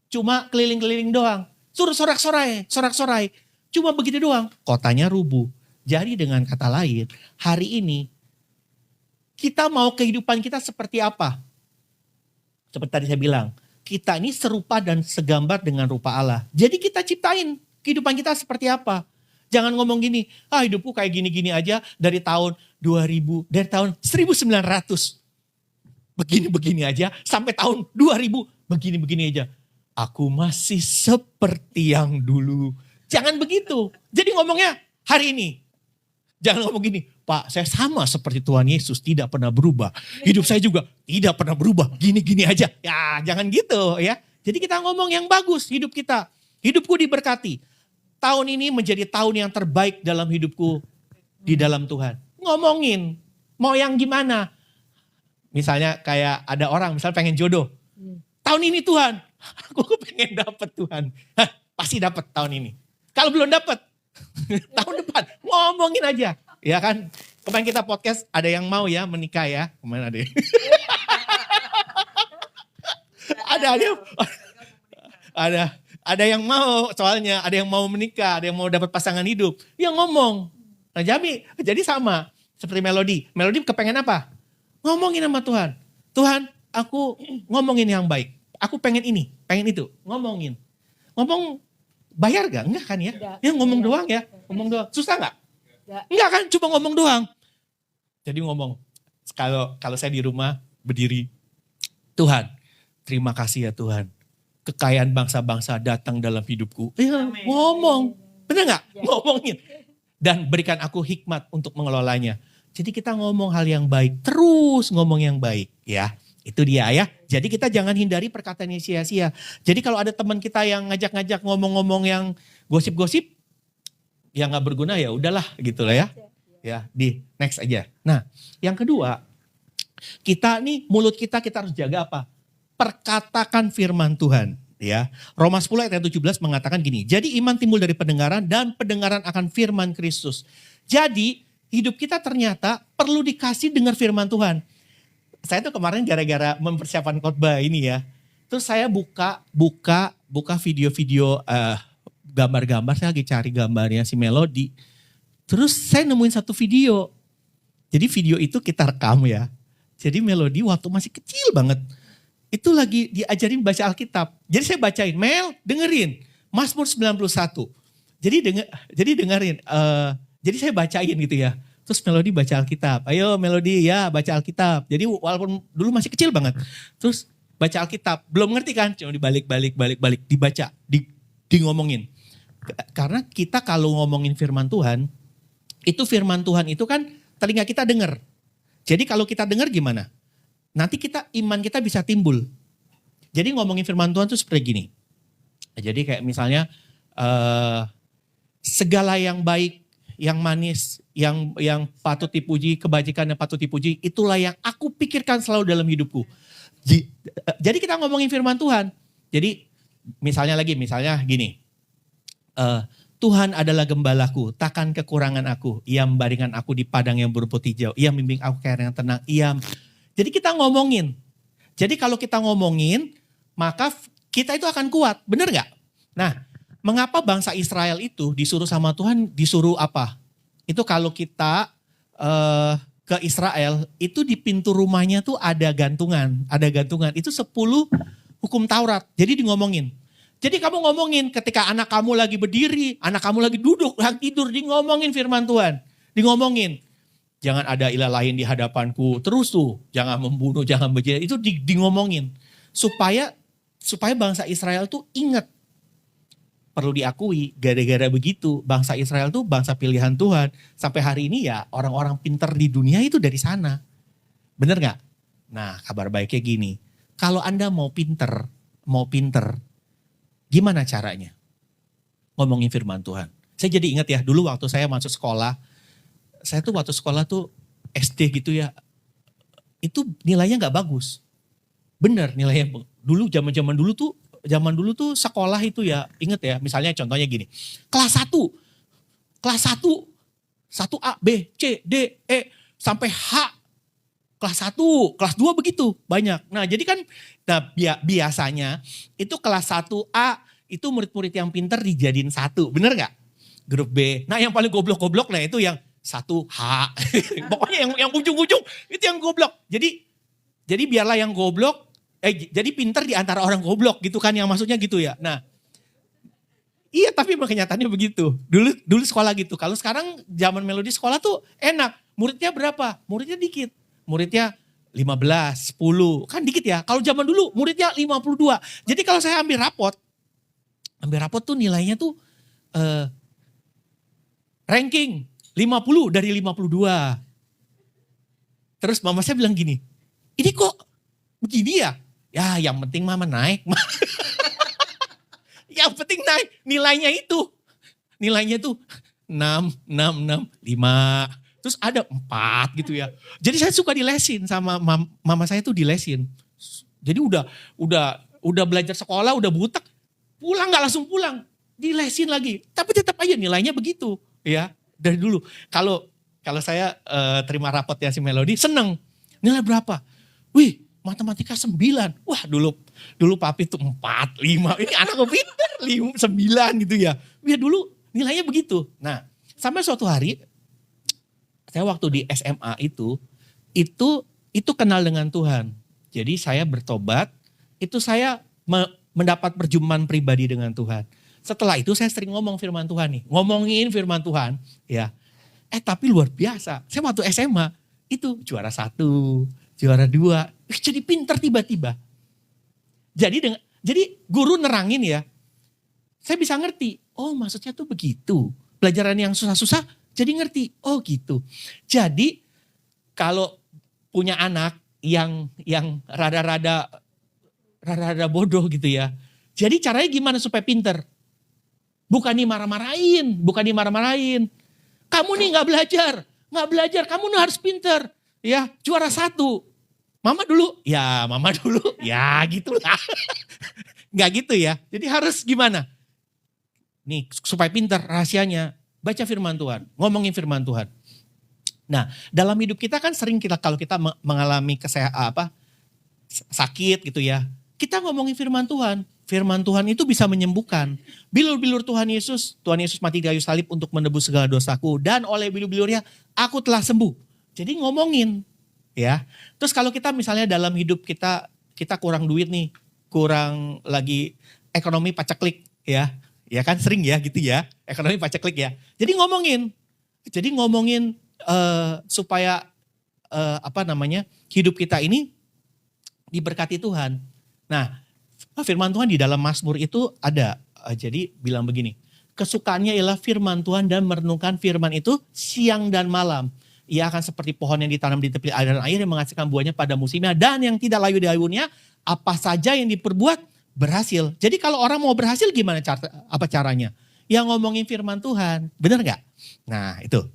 S3: cuma keliling-keliling doang, suruh sorak-sorai, cuma begitu doang, kotanya rubuh. Jadi dengan kata lain, hari ini kita mau kehidupan kita seperti apa? Seperti tadi saya bilang, kita ini serupa dan segambar dengan rupa Allah. Jadi kita ciptain kehidupan kita seperti apa. Jangan ngomong gini, hidupku kayak gini-gini aja dari tahun 2000, dari tahun 1900. Begini-begini aja sampai tahun 2000, begini-begini aja. Aku masih seperti yang dulu. Jangan begitu. Jadi ngomongnya hari ini. Jangan ngomong gini, Pak, saya sama seperti Tuhan Yesus, tidak pernah berubah. Hidup saya juga tidak pernah berubah, gini-gini aja. Ya, jangan gitu ya. Jadi kita ngomong yang bagus hidup kita. Hidupku diberkati. Tahun ini menjadi tahun yang terbaik dalam hidupku di dalam Tuhan. Ngomongin, mau yang gimana? Misalnya kayak ada orang, misalnya pengen jodoh. Tahun ini Tuhan, aku pengen dapet Tuhan. Pasti dapet tahun ini. Kalau belum dapet, tahun depan ngomongin aja, ya kan? Kemarin kita podcast ada yang mau ya menikah ya, kemarin ada yang mau, soalnya ada yang mau menikah, ada yang mau dapat pasangan hidup, ya ngomong. Nah jadi sama seperti Melody kepengen apa? Ngomongin sama Tuhan. Tuhan, aku ngomongin yang baik. Aku pengen ini, pengen itu, ngomongin. Ngomong bayar gak? Enggak kan ya?
S4: Enggak.
S3: Ya ngomong doang ya. Ngomong doang. Susah gak? Enggak kan? Cuma ngomong doang. Jadi ngomong. Kalau saya di rumah berdiri. Tuhan, terima kasih ya Tuhan. Kekayaan bangsa-bangsa datang dalam hidupku. Ya, ngomong. Benar gak? Ngomongin. Dan berikan aku hikmat untuk mengelolanya. Jadi kita ngomong hal yang baik. Terus ngomong yang baik ya. Itu dia ya. Jadi kita jangan hindari perkataan yang sia-sia. Jadi kalau ada teman kita yang ngajak-ngajak ngomong-ngomong yang gosip-gosip, yang gak berguna ya udahlah gitu lah ya. Ya di next aja. Nah yang kedua, kita nih mulut kita harus jaga apa? Perkatakan firman Tuhan. Ya, Roma 10 ayat 17 mengatakan gini. Jadi iman timbul dari pendengaran dan pendengaran akan firman Kristus. Jadi hidup kita ternyata perlu dikasih dengar firman Tuhan. Saya tuh kemarin gara-gara mempersiapkan khotbah ini ya. Terus saya buka video-video gambar-gambar. Saya lagi cari gambarnya si Melody. Terus saya nemuin satu video. Jadi video itu kita rekam ya. Jadi Melody waktu masih kecil banget, itu lagi diajarin baca Alkitab. Jadi saya bacain, Mel dengerin Mazmur 91. Jadi dengerin, jadi saya bacain gitu ya. Terus Melody baca Alkitab, ayo Melody ya baca Alkitab. Jadi walaupun dulu masih kecil banget, terus baca Alkitab, belum ngerti kan, cuma dibalik, dibaca, di ngomongin. Karena kita kalau ngomongin firman Tuhan itu kan telinga kita dengar. Jadi kalau kita dengar gimana? Nanti iman kita bisa timbul. Jadi ngomongin firman Tuhan itu seperti gini. Jadi kayak misalnya segala yang baik, yang manis, yang patut dipuji, kebajikan yang patut dipuji, itulah yang aku pikirkan selalu dalam hidupku. Jadi kita ngomongin firman Tuhan. Jadi misalnya gini. Tuhan adalah gembalaku, takkan kekurangan aku. Ia membaringkan aku di padang yang berumput hijau. Ia membimbing aku ke air yang tenang. Jadi kita ngomongin. Jadi kalau kita ngomongin, maka kita itu akan kuat. Benar gak? Nah, mengapa bangsa Israel itu disuruh sama Tuhan, disuruh apa? Itu kalau kita ke Israel, itu di pintu rumahnya tuh ada gantungan. Itu 10 hukum Taurat. Jadi ngomongin. Jadi kamu ngomongin ketika anak kamu lagi berdiri, anak kamu lagi duduk, lagi tidur, ngomongin firman Tuhan. Ngomongin. Jangan ada ilah lain di hadapanku. Terus tuh, jangan membunuh, jangan berjaya. Itu ngomongin. Supaya bangsa Israel tuh ingat. Perlu diakui, gara-gara begitu, bangsa Israel tuh bangsa pilihan Tuhan. Sampai hari ini ya orang-orang pinter di dunia itu dari sana. Bener gak? Nah, kabar baiknya gini. Kalau Anda mau pinter, gimana caranya? Ngomongin firman Tuhan. Saya jadi ingat ya, dulu waktu saya masuk sekolah, saya tuh waktu sekolah tuh SD gitu ya, itu nilainya gak bagus. Bener nilainya, zaman dulu tuh sekolah itu ya, ingat ya, misalnya contohnya gini, kelas 1, 1A, B, C, D, E, sampai H, kelas 1, kelas 2 begitu banyak. Nah jadi kan biasanya itu kelas 1A itu murid-murid yang pinter dijadiin 1. Bener gak? Grup B. Nah yang paling goblok-goblok lah itu yang 1H. Pokoknya yang ujung-ujung itu yang goblok. Jadi biarlah yang goblok, jadi pinter di antara orang goblok gitu kan, yang maksudnya gitu ya. Nah iya tapi kenyataannya begitu. Dulu sekolah gitu. Kalau sekarang zaman Melody sekolah tuh enak. Muridnya berapa? Muridnya dikit. Muridnya 15, 10, kan dikit ya. Kalau zaman dulu muridnya 52. Jadi kalau saya ambil rapot tuh nilainya tuh ranking 50 dari 52. Terus mama saya bilang gini, ini kok begini ya? Ya yang penting mama naik. Yang penting naik, nilainya tuh 6, 5. Terus ada 4 gitu ya. Jadi saya suka dilesin sama mama saya tuh dilesin. Jadi udah belajar sekolah, udah butek, pulang nggak langsung pulang, dilesin lagi. Tapi tetap aja nilainya begitu ya dari dulu. Kalau saya terima rapotnya si Melody, seneng. Nilai berapa? Wih, matematika 9. Wah dulu papi tuh 4, 5. Ini anakku pintar 9 gitu ya. Ya dulu nilainya begitu. Nah sampai suatu hari, saya waktu di SMA itu kenal dengan Tuhan. Jadi saya bertobat, itu saya mendapat perjumpaan pribadi dengan Tuhan. Setelah itu saya sering ngomongin firman Tuhan ya. Tapi luar biasa, saya waktu SMA itu juara 1, juara 2, jadi pinter tiba-tiba. Jadi guru nerangin ya, saya bisa ngerti, oh maksudnya tuh begitu. Pelajaran yang susah-susah, jadi ngerti, oh gitu. Jadi kalau punya anak yang rada-rada bodoh gitu ya. Jadi caranya gimana supaya pinter? Bukan dimarah-marahin. Kamu nih gak belajar, kamu nih harus pinter. Ya, juara 1. Mama dulu, ya gitu lah. Gak gitu ya. Jadi harus gimana? Nih supaya pinter rahasianya. Baca firman Tuhan, ngomongin firman Tuhan. Nah, dalam hidup kita kan sering kalau kita mengalami sakit gitu ya. Kita ngomongin firman Tuhan. Firman Tuhan itu bisa menyembuhkan. Bilur-bilur Tuhan Yesus mati di kayu salib untuk menebus segala dosaku. Dan oleh bilur-bilurnya aku telah sembuh. Jadi ngomongin. ya. Terus kalau kita misalnya dalam hidup kita kurang duit nih, kurang lagi ekonomi paceklik ya. Ya kan sering ya gitu ya, ekonomi paceklik ya. Jadi ngomongin supaya hidup kita ini diberkati Tuhan. Nah, firman Tuhan di dalam Mazmur itu ada. Jadi bilang begini, kesukaannya ialah firman Tuhan dan merenungkan firman itu siang dan malam. Ia akan seperti pohon yang ditanam di tepi aliran air yang menghasilkan buahnya pada musimnya. Dan yang tidak layu daunnya, apa saja yang diperbuat berhasil. Jadi kalau orang mau berhasil gimana caranya? Yang ngomongin firman Tuhan, benar gak? Nah itu.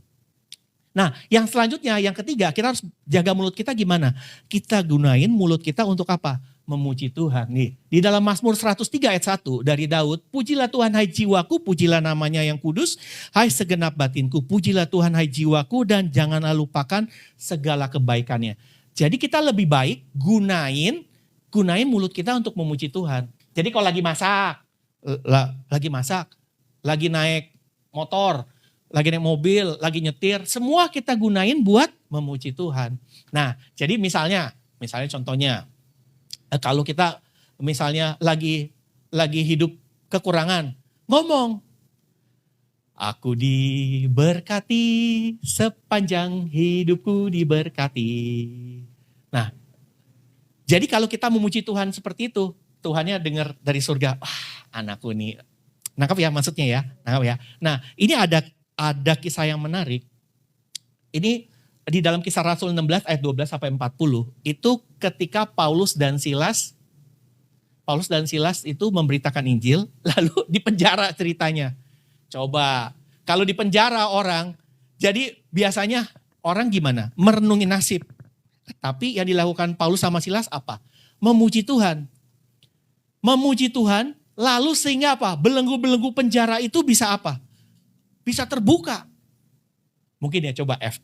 S3: Nah yang selanjutnya, yang ketiga, kita harus jaga mulut kita gimana? Kita gunain mulut kita untuk apa? Memuji Tuhan. Nih, di dalam Mazmur 103 ayat 1 dari Daud, pujilah Tuhan hai jiwaku, pujilah namanya yang kudus, hai segenap batinku, pujilah Tuhan hai jiwaku dan janganlah lupakan segala kebaikannya. Jadi kita lebih baik gunain mulut kita untuk memuji Tuhan. Jadi kalau lagi masak, lagi naik motor, lagi naik mobil, lagi nyetir, semua kita gunain buat memuji Tuhan. Nah, jadi misalnya contohnya, kalau kita misalnya lagi hidup kekurangan, ngomong, aku diberkati, sepanjang hidupku diberkati. Nah, jadi kalau kita memuji Tuhan seperti itu, Tuhannya dengar dari surga, anakku nih, nangkap ya maksudnya ya, nangkap ya. Nah, ini ada kisah yang menarik. Ini di dalam Kisah Rasul 16 ayat 12 sampai 40, itu ketika Paulus dan Silas itu memberitakan Injil, lalu dipenjara ceritanya. Coba, kalau dipenjara orang, jadi biasanya orang gimana? Merenungi nasib. Tapi yang dilakukan Paulus sama Silas apa? Memuji Tuhan. Memuji Tuhan, lalu sehingga apa? Belenggu-belenggu penjara itu bisa apa? Bisa terbuka. Mungkin ya coba F.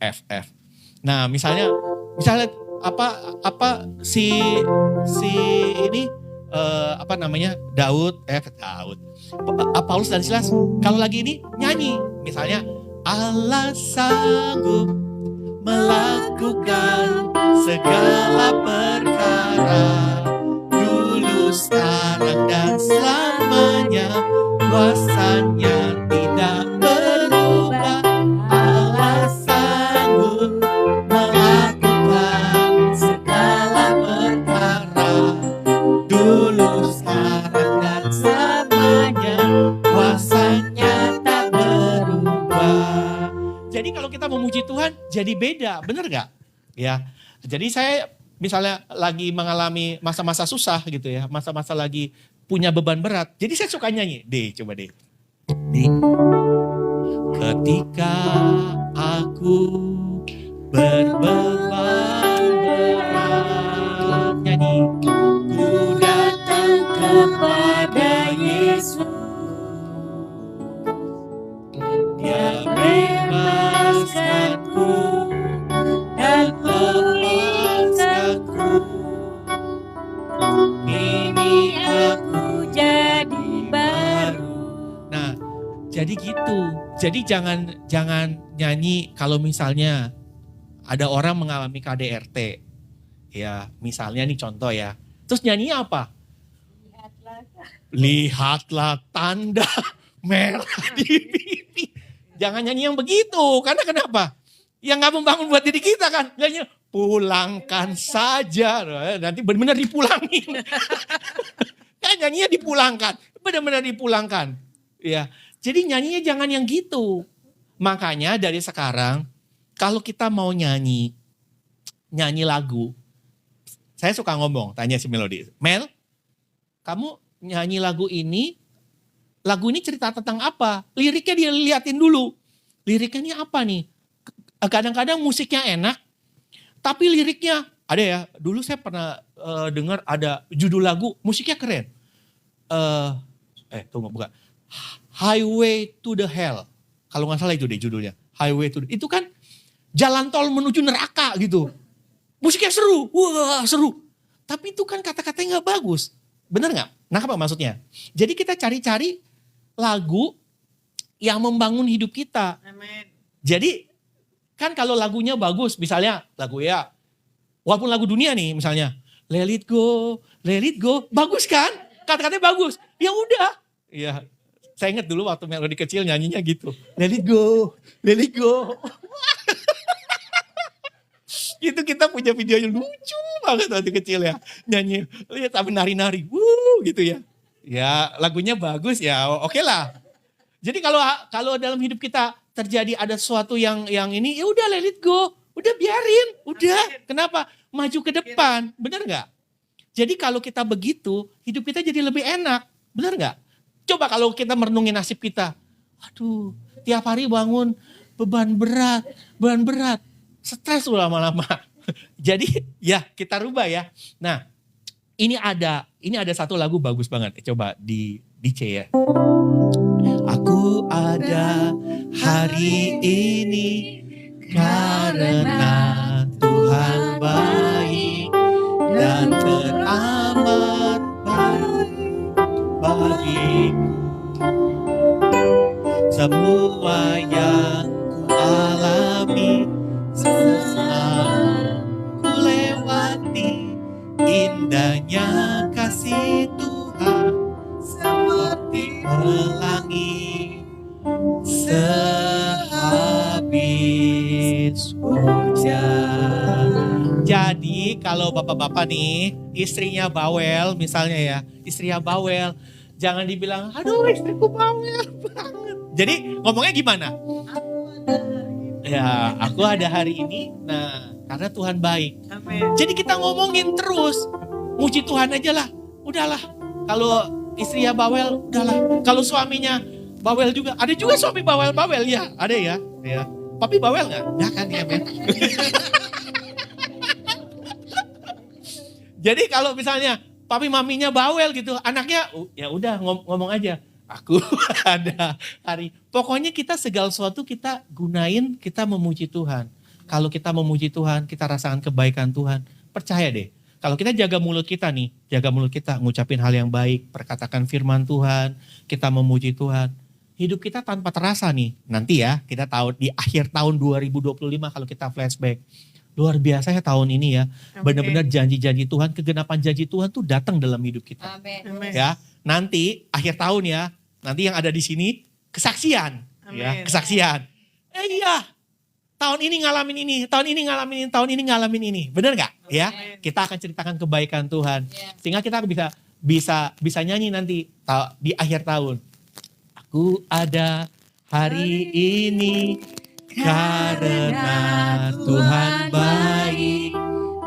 S3: Nah, misalnya si ini Daud, Paulus dan Silas kalau lagi ini nyanyi, misalnya Allah sanggup melakukan segala perkara dulu, sekarang dan selamanya, kuasanya tidak berubah. Allah sanggup melakukan segala perkara dulu, sekarang dan selamanya, kuasanya tak berubah. Jadi kalau kita memuji Tuhan jadi beda, bener gak? Ya, jadi saya misalnya lagi mengalami masa-masa susah gitu ya, masa-masa lagi punya beban berat, jadi saya suka nyanyi. Coba deh. Ketika aku berbeban berat, nyanyi. Ku datang kepada Yesus, Dia bebaskanku dan lepaskanku. Ini aku jadi baru. Nah, jadi gitu. Jadi jangan nyanyi kalau misalnya ada orang mengalami KDRT. Ya, misalnya nih contoh ya. Terus nyanyi apa? Lihatlah tanda merah di pipi. Jangan nyanyi yang begitu. Karena kenapa? Yang gak membangun buat diri kita kan. Nyanyi, pulangkan saja. Nanti benar-benar dipulangin. Kan nyanyinya dipulangkan. Benar-benar dipulangkan. Ya. Jadi nyanyinya jangan yang gitu. Makanya dari sekarang, kalau kita mau nyanyi lagu. Saya suka ngomong, tanya si Melody. Mel, kamu nyanyi lagu ini cerita tentang apa? Liriknya dia liatin dulu. Liriknya ini apa nih? Kadang-kadang musiknya enak, tapi liriknya ada ya. Dulu saya pernah dengar ada judul lagu, musiknya keren. Tunggu bukan. Highway to the Hell. Kalau nggak salah itu deh judulnya. Highway to the, itu kan jalan tol menuju neraka gitu. Musiknya seru, wah seru. Tapi itu kan kata-katanya nggak bagus. Bener nggak? Nah apa maksudnya? Jadi kita cari-cari lagu yang membangun hidup kita.
S2: Amen.
S3: Jadi kan kalau lagunya bagus, misalnya lagu ya Walaupun lagu dunia nih misalnya, let it go, bagus kan? Kata-katanya bagus. Ya udah. Ya, saya ingat dulu waktu melodi kecil nyanyinya gitu. Let it go. Itu kita punya videonya lucu banget waktu kecil ya. Nyanyi, lihat tapi nari-nari, gitu ya. Ya lagunya bagus ya, oke lah. Jadi kalau dalam hidup kita terjadi ada sesuatu yang ini, ya udah let it go. Udah biarin, udah. Kenapa? Maju ke depan, benar nggak? Jadi kalau kita begitu, hidup kita jadi lebih enak, benar nggak? Coba kalau kita merenungi nasib kita. Aduh, tiap hari bangun beban berat. Stres tuh lama-lama. Jadi ya kita rubah ya. Nah ini ada satu lagu bagus banget. Coba di C ya. Aku ada hari ini karena Tuhan baik dan teramat baik bagiku. Semua yang ku alami, semua ku lewati, indahnya kasih Tuhan seperti pelangi sehabis hujan. Jadi kalau bapak-bapak nih istrinya bawel misalnya ya, istrinya bawel, jangan dibilang aduh istriku bawel banget. Jadi ngomongnya gimana? Ya, aku ada hari ini, nah karena Tuhan baik.
S4: Amin.
S3: Jadi kita ngomongin terus, muji Tuhan aja lah, udahlah. Kalau istrinya bawel, udahlah. Kalau suaminya bawel juga, ada juga suami bawel-bawel ya, ada ya. Ya. Papi bawel nggak? Nggak kan ya men. Jadi kalau misalnya papi maminya bawel gitu, anaknya ya udah ngomong aja. Aku ada hari. Pokoknya kita segala sesuatu kita gunain, kita memuji Tuhan. Kalau kita memuji Tuhan, kita rasakan kebaikan Tuhan. Percaya deh. Kalau kita jaga mulut kita nih, jaga mulut kita, ngucapin hal yang baik, perkatakan firman Tuhan, kita memuji Tuhan. Hidup kita tanpa terasa nih. Nanti ya, kita tahu di akhir tahun 2025 kalau kita flashback. Luar biasa ya tahun ini ya. Benar-benar janji-janji Tuhan, kegenapan janji Tuhan tuh datang dalam hidup kita.
S1: Amin.
S3: Ya, nanti akhir tahun ya, nanti yang ada di sini kesaksian, ya kesaksian. Iya, tahun ini ngalamin ini, tahun ini ngalamin ini, tahun ini ngalamin ini, benar nggak? Ya, kita akan ceritakan kebaikan Tuhan, sehingga kita bisa nyanyi nanti di akhir tahun. Aku ada hari ini karena Tuhan baik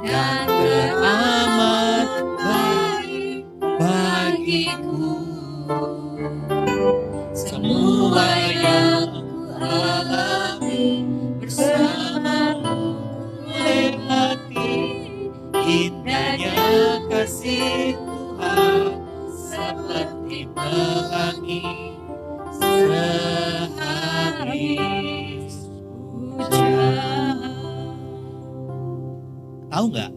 S3: dan teramat baik bagiku. Semua yang ku alami bersamamu lewati, indahnya kasih Tuhan seperti pelangi sehabis hujan. Tahu nggak?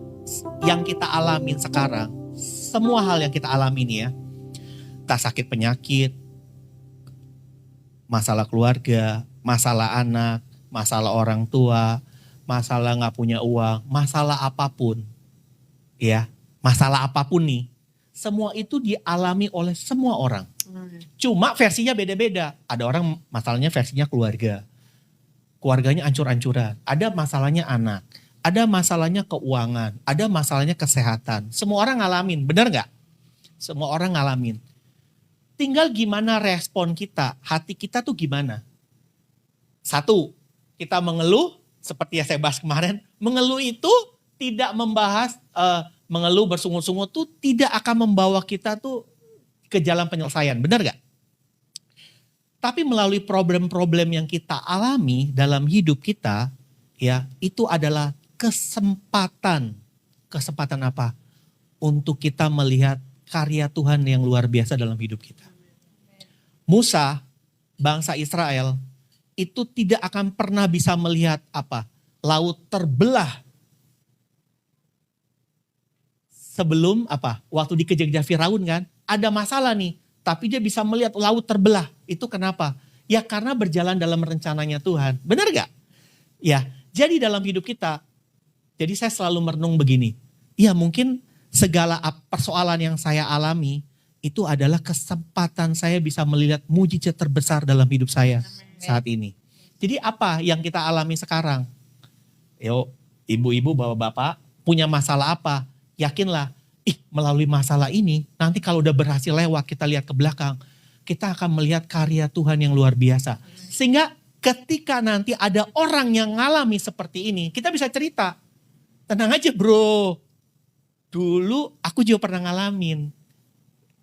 S3: Yang kita alamin sekarang, semua hal yang kita alami ini ya, entah sakit penyakit, masalah keluarga, masalah anak, masalah orang tua, masalah nggak punya uang, masalah apapun, ya, masalah apapun nih, semua itu dialami oleh semua orang. Cuma versinya beda-beda. Ada orang masalahnya versinya keluarganya ancur-ancuran. Ada masalahnya anak, ada masalahnya keuangan, ada masalahnya kesehatan. Semua orang ngalamin, benar nggak? Semua orang ngalamin. Tinggal gimana respon kita, hati kita tuh gimana. Satu, kita mengeluh seperti yang saya bahas kemarin. Mengeluh itu tidak membahas, mengeluh bersungut-sungut tuh tidak akan membawa kita tuh ke jalan penyelesaian, benar gak? Tapi melalui problem-problem yang kita alami dalam hidup kita, ya itu adalah kesempatan. Kesempatan apa? Untuk kita melihat karya Tuhan yang luar biasa dalam hidup kita. Musa, bangsa Israel, itu tidak akan pernah bisa melihat apa? Laut terbelah. Sebelum apa? Waktu dikejar-kejar Firaun kan? Ada masalah nih, tapi dia bisa melihat laut terbelah. Itu kenapa? Ya karena berjalan dalam rencananya Tuhan. Benar gak? Ya, jadi dalam hidup kita, Jadi saya selalu merenung begini. Ya mungkin segala persoalan yang saya alami itu adalah kesempatan saya bisa melihat mujizat terbesar dalam hidup saya saat ini. Jadi apa yang kita alami sekarang? Yuk, ibu-ibu, bapak-bapak punya masalah apa? Yakinlah, melalui masalah ini nanti kalau udah berhasil lewat, kita lihat ke belakang, kita akan melihat karya Tuhan yang luar biasa. Sehingga ketika nanti ada orang yang ngalami seperti ini, kita bisa cerita. Tenang aja bro, dulu aku juga pernah ngalamin.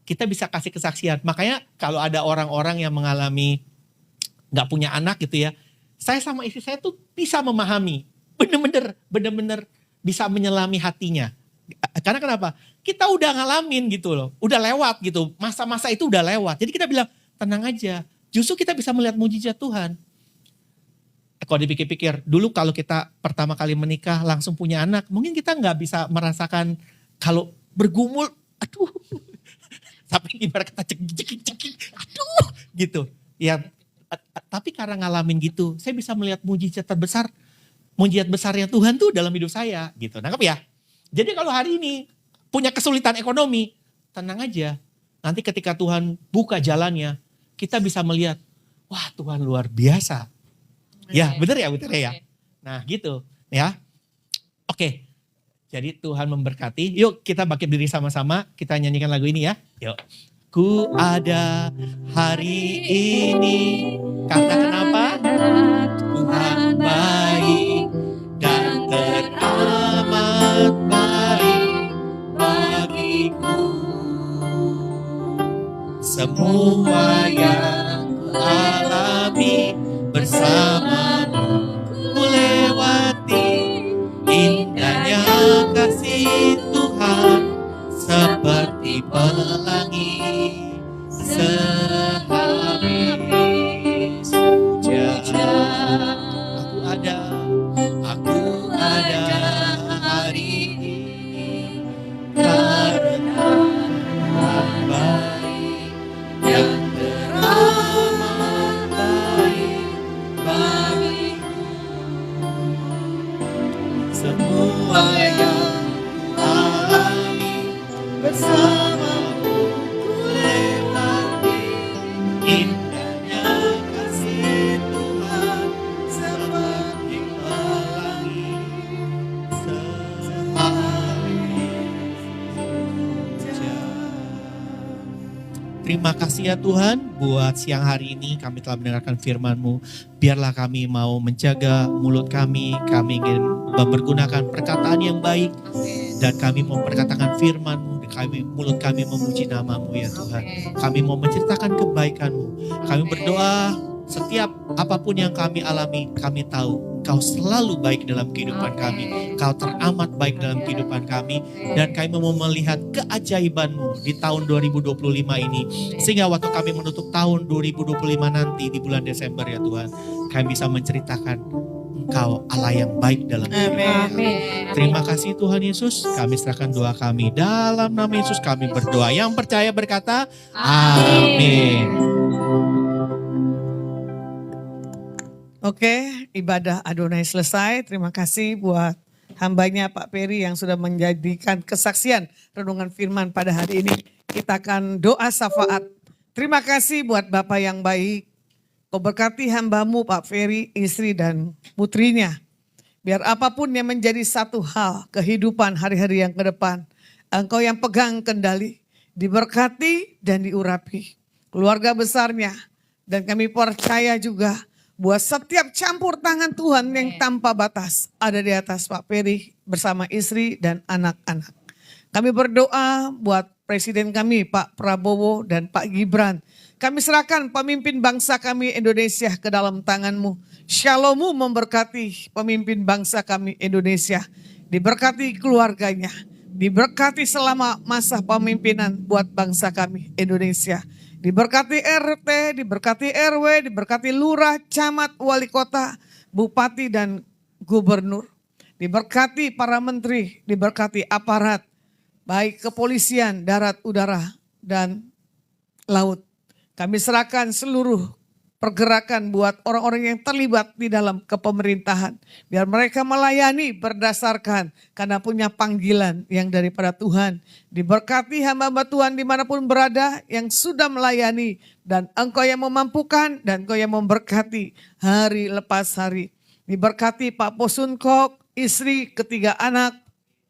S3: Kita bisa kasih kesaksian. Makanya kalau ada orang-orang yang mengalami gak punya anak gitu ya, saya sama istri saya tuh bisa memahami. Bener-bener bisa menyelami hatinya. Karena kenapa? Kita udah ngalamin gitu loh. Udah lewat gitu. Masa-masa itu udah lewat. Jadi kita bilang, tenang aja. Justru kita bisa melihat mujizat Tuhan. Kalau dipikir-pikir, dulu kalau kita pertama kali menikah langsung punya anak, mungkin kita gak bisa merasakan kalau bergumul, aduh. Sampai ibarat kata cekik, aduh gitu. Ya, tapi karena ngalamin gitu, saya bisa melihat mujizat terbesar. Mujizat besarnya Tuhan tuh dalam hidup saya gitu. Nangkep ya? Jadi kalau hari ini punya kesulitan ekonomi, tenang aja. Nanti ketika Tuhan buka jalannya, kita bisa melihat, wah Tuhan luar biasa. Ya benar ya, betul ya. Nah gitu ya. Oke, jadi Tuhan memberkati. Yuk kita bangkit diri sama-sama, kita nyanyikan lagu ini ya. Yuk. Ku ada hari ini, karena kenapa? Tuhan baik dan teramat baik bagiku. Semua yang ku alami bersamamu ku lewati, indahnya kasih Tuhan seperti pelangi sehabis hujan. Aku ada hari ini karena Tuhan baik yang teramat baik bagiku. Semua yang ku alami bersamamu ku lewati, indahnya kasih Tuhan seperti pelangi sehabis hujan. Terima kasih ya Tuhan buat siang hari ini kami telah mendengarkan firman-Mu. Biarlah kami mau menjaga mulut kami ingin mempergunakan perkataan yang baik. Dan kami mau memperkatakan firman-Mu, mulut kami memuji nama-Mu ya Tuhan. Kami mau menceritakan kebaikan-Mu. Kami berdoa setiap apapun yang kami alami, kami tahu Engkau selalu baik dalam kehidupan kami. Engkau teramat baik dalam kehidupan kami. Dan kami mau melihat keajaiban-Mu di tahun 2025 ini. Sehingga waktu kami menutup tahun 2025 nanti di bulan Desember ya Tuhan, kami bisa menceritakan Engkau Allah yang baik dalam kehidupan kami. Terima kasih Tuhan Yesus. Kami serahkan doa kami dalam nama Yesus. Kami berdoa. Yang percaya berkata, amin.
S4: Oke, ibadah Adonai selesai. Terima kasih buat hambanya Pak Peri yang sudah menjadikan kesaksian renungan firman pada hari ini. Kita akan doa syafaat. Terima kasih buat Bapak yang baik. Kau berkati hambamu Pak Ferry, istri dan putrinya. Biar apapun yang menjadi satu hal kehidupan hari-hari yang ke depan, Engkau yang pegang kendali, diberkati dan diurapi. Keluarga besarnya, dan kami percaya juga bahwa setiap campur tangan Tuhan yang tanpa batas ada di atas Pak Ferry bersama istri dan anak-anak. Kami berdoa buat Presiden kami Pak Prabowo dan Pak Gibran. Kami serahkan pemimpin bangsa kami Indonesia ke dalam tangan-Mu. Shalom-Mu memberkati pemimpin bangsa kami Indonesia. Diberkati keluarganya. Diberkati selama masa pemimpinan buat bangsa kami Indonesia. Diberkati RT, diberkati RW, diberkati lurah, camat, wali kota, bupati dan gubernur. Diberkati para menteri, diberkati aparat, baik kepolisian, darat, udara, dan laut. Kami serahkan seluruh pergerakan buat orang-orang yang terlibat di dalam kepemerintahan. Biar mereka melayani berdasarkan karena punya panggilan yang daripada Tuhan. Diberkati hamba-hamba Tuhan dimanapun berada yang sudah melayani. Dan Engkau yang memampukan dan Engkau yang memberkati hari lepas hari. Diberkati Pak Posunkok, istri, ketiga anak,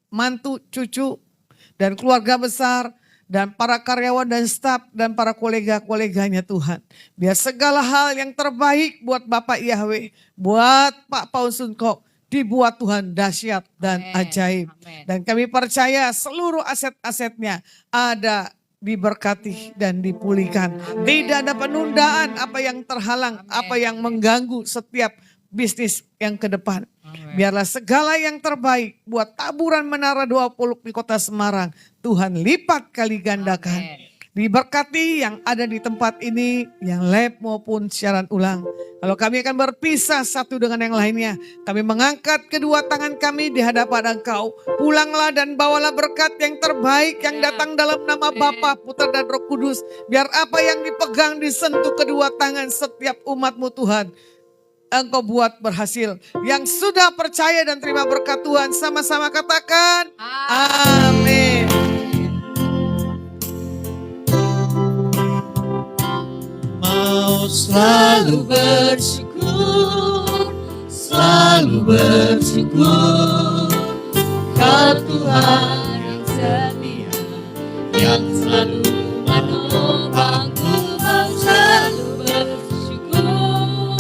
S4: mantu, cucu, dan keluarga besar, dan para karyawan dan staf dan para kolega-koleganya Tuhan. Biar segala hal yang terbaik buat Bapak Yahweh, buat Pak Paus Sunkok, dibuat Tuhan dahsyat dan
S1: Amin.
S4: ajaib.
S1: Amin.
S4: Dan kami percaya seluruh aset-asetnya ada diberkati dan dipulihkan. Tidak ada penundaan apa yang terhalang, apa yang mengganggu setiap bisnis yang ke depan. Biarlah segala yang terbaik buat taburan Menara 20 di Kota Semarang, Tuhan lipat kali gandakan.
S1: Amin.
S4: Diberkati yang ada di tempat ini, yang live maupun siaran ulang. Kalau kami akan berpisah satu dengan yang lainnya, kami mengangkat kedua tangan kami di hadapan Engkau. Pulanglah dan bawalah berkat yang terbaik yang datang dalam nama Bapa, Putra dan Roh Kudus. Biar apa yang dipegang disentuh kedua tangan setiap umat-Mu Tuhan. Engkau buat berhasil. Yang sudah percaya dan terima berkat Tuhan, sama-sama katakan amin.
S3: Mau selalu
S2: bersyukur, selalu bersyukur. Kau Tuhan yang setia, yang selalu menopangku. Mau selalu bersyukur,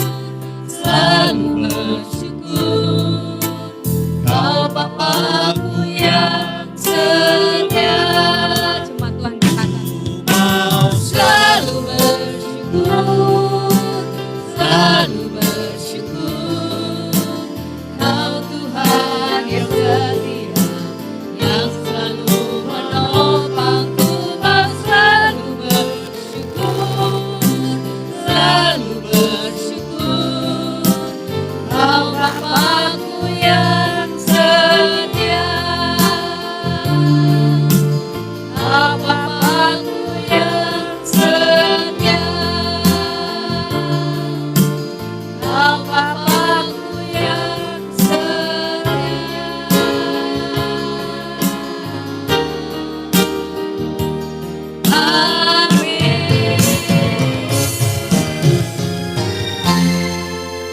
S2: selalu bersyukur. Kau Bapakku yang setia.
S1: Cuma Tuhan katakan.
S3: mau
S2: Selalu bersyukur, selalu bersyukur. Kau Tuhan yang setia, yang selalu menopangku. Mau selalu bersyukur, selalu bersyukur. Kau Bapakku yang setia.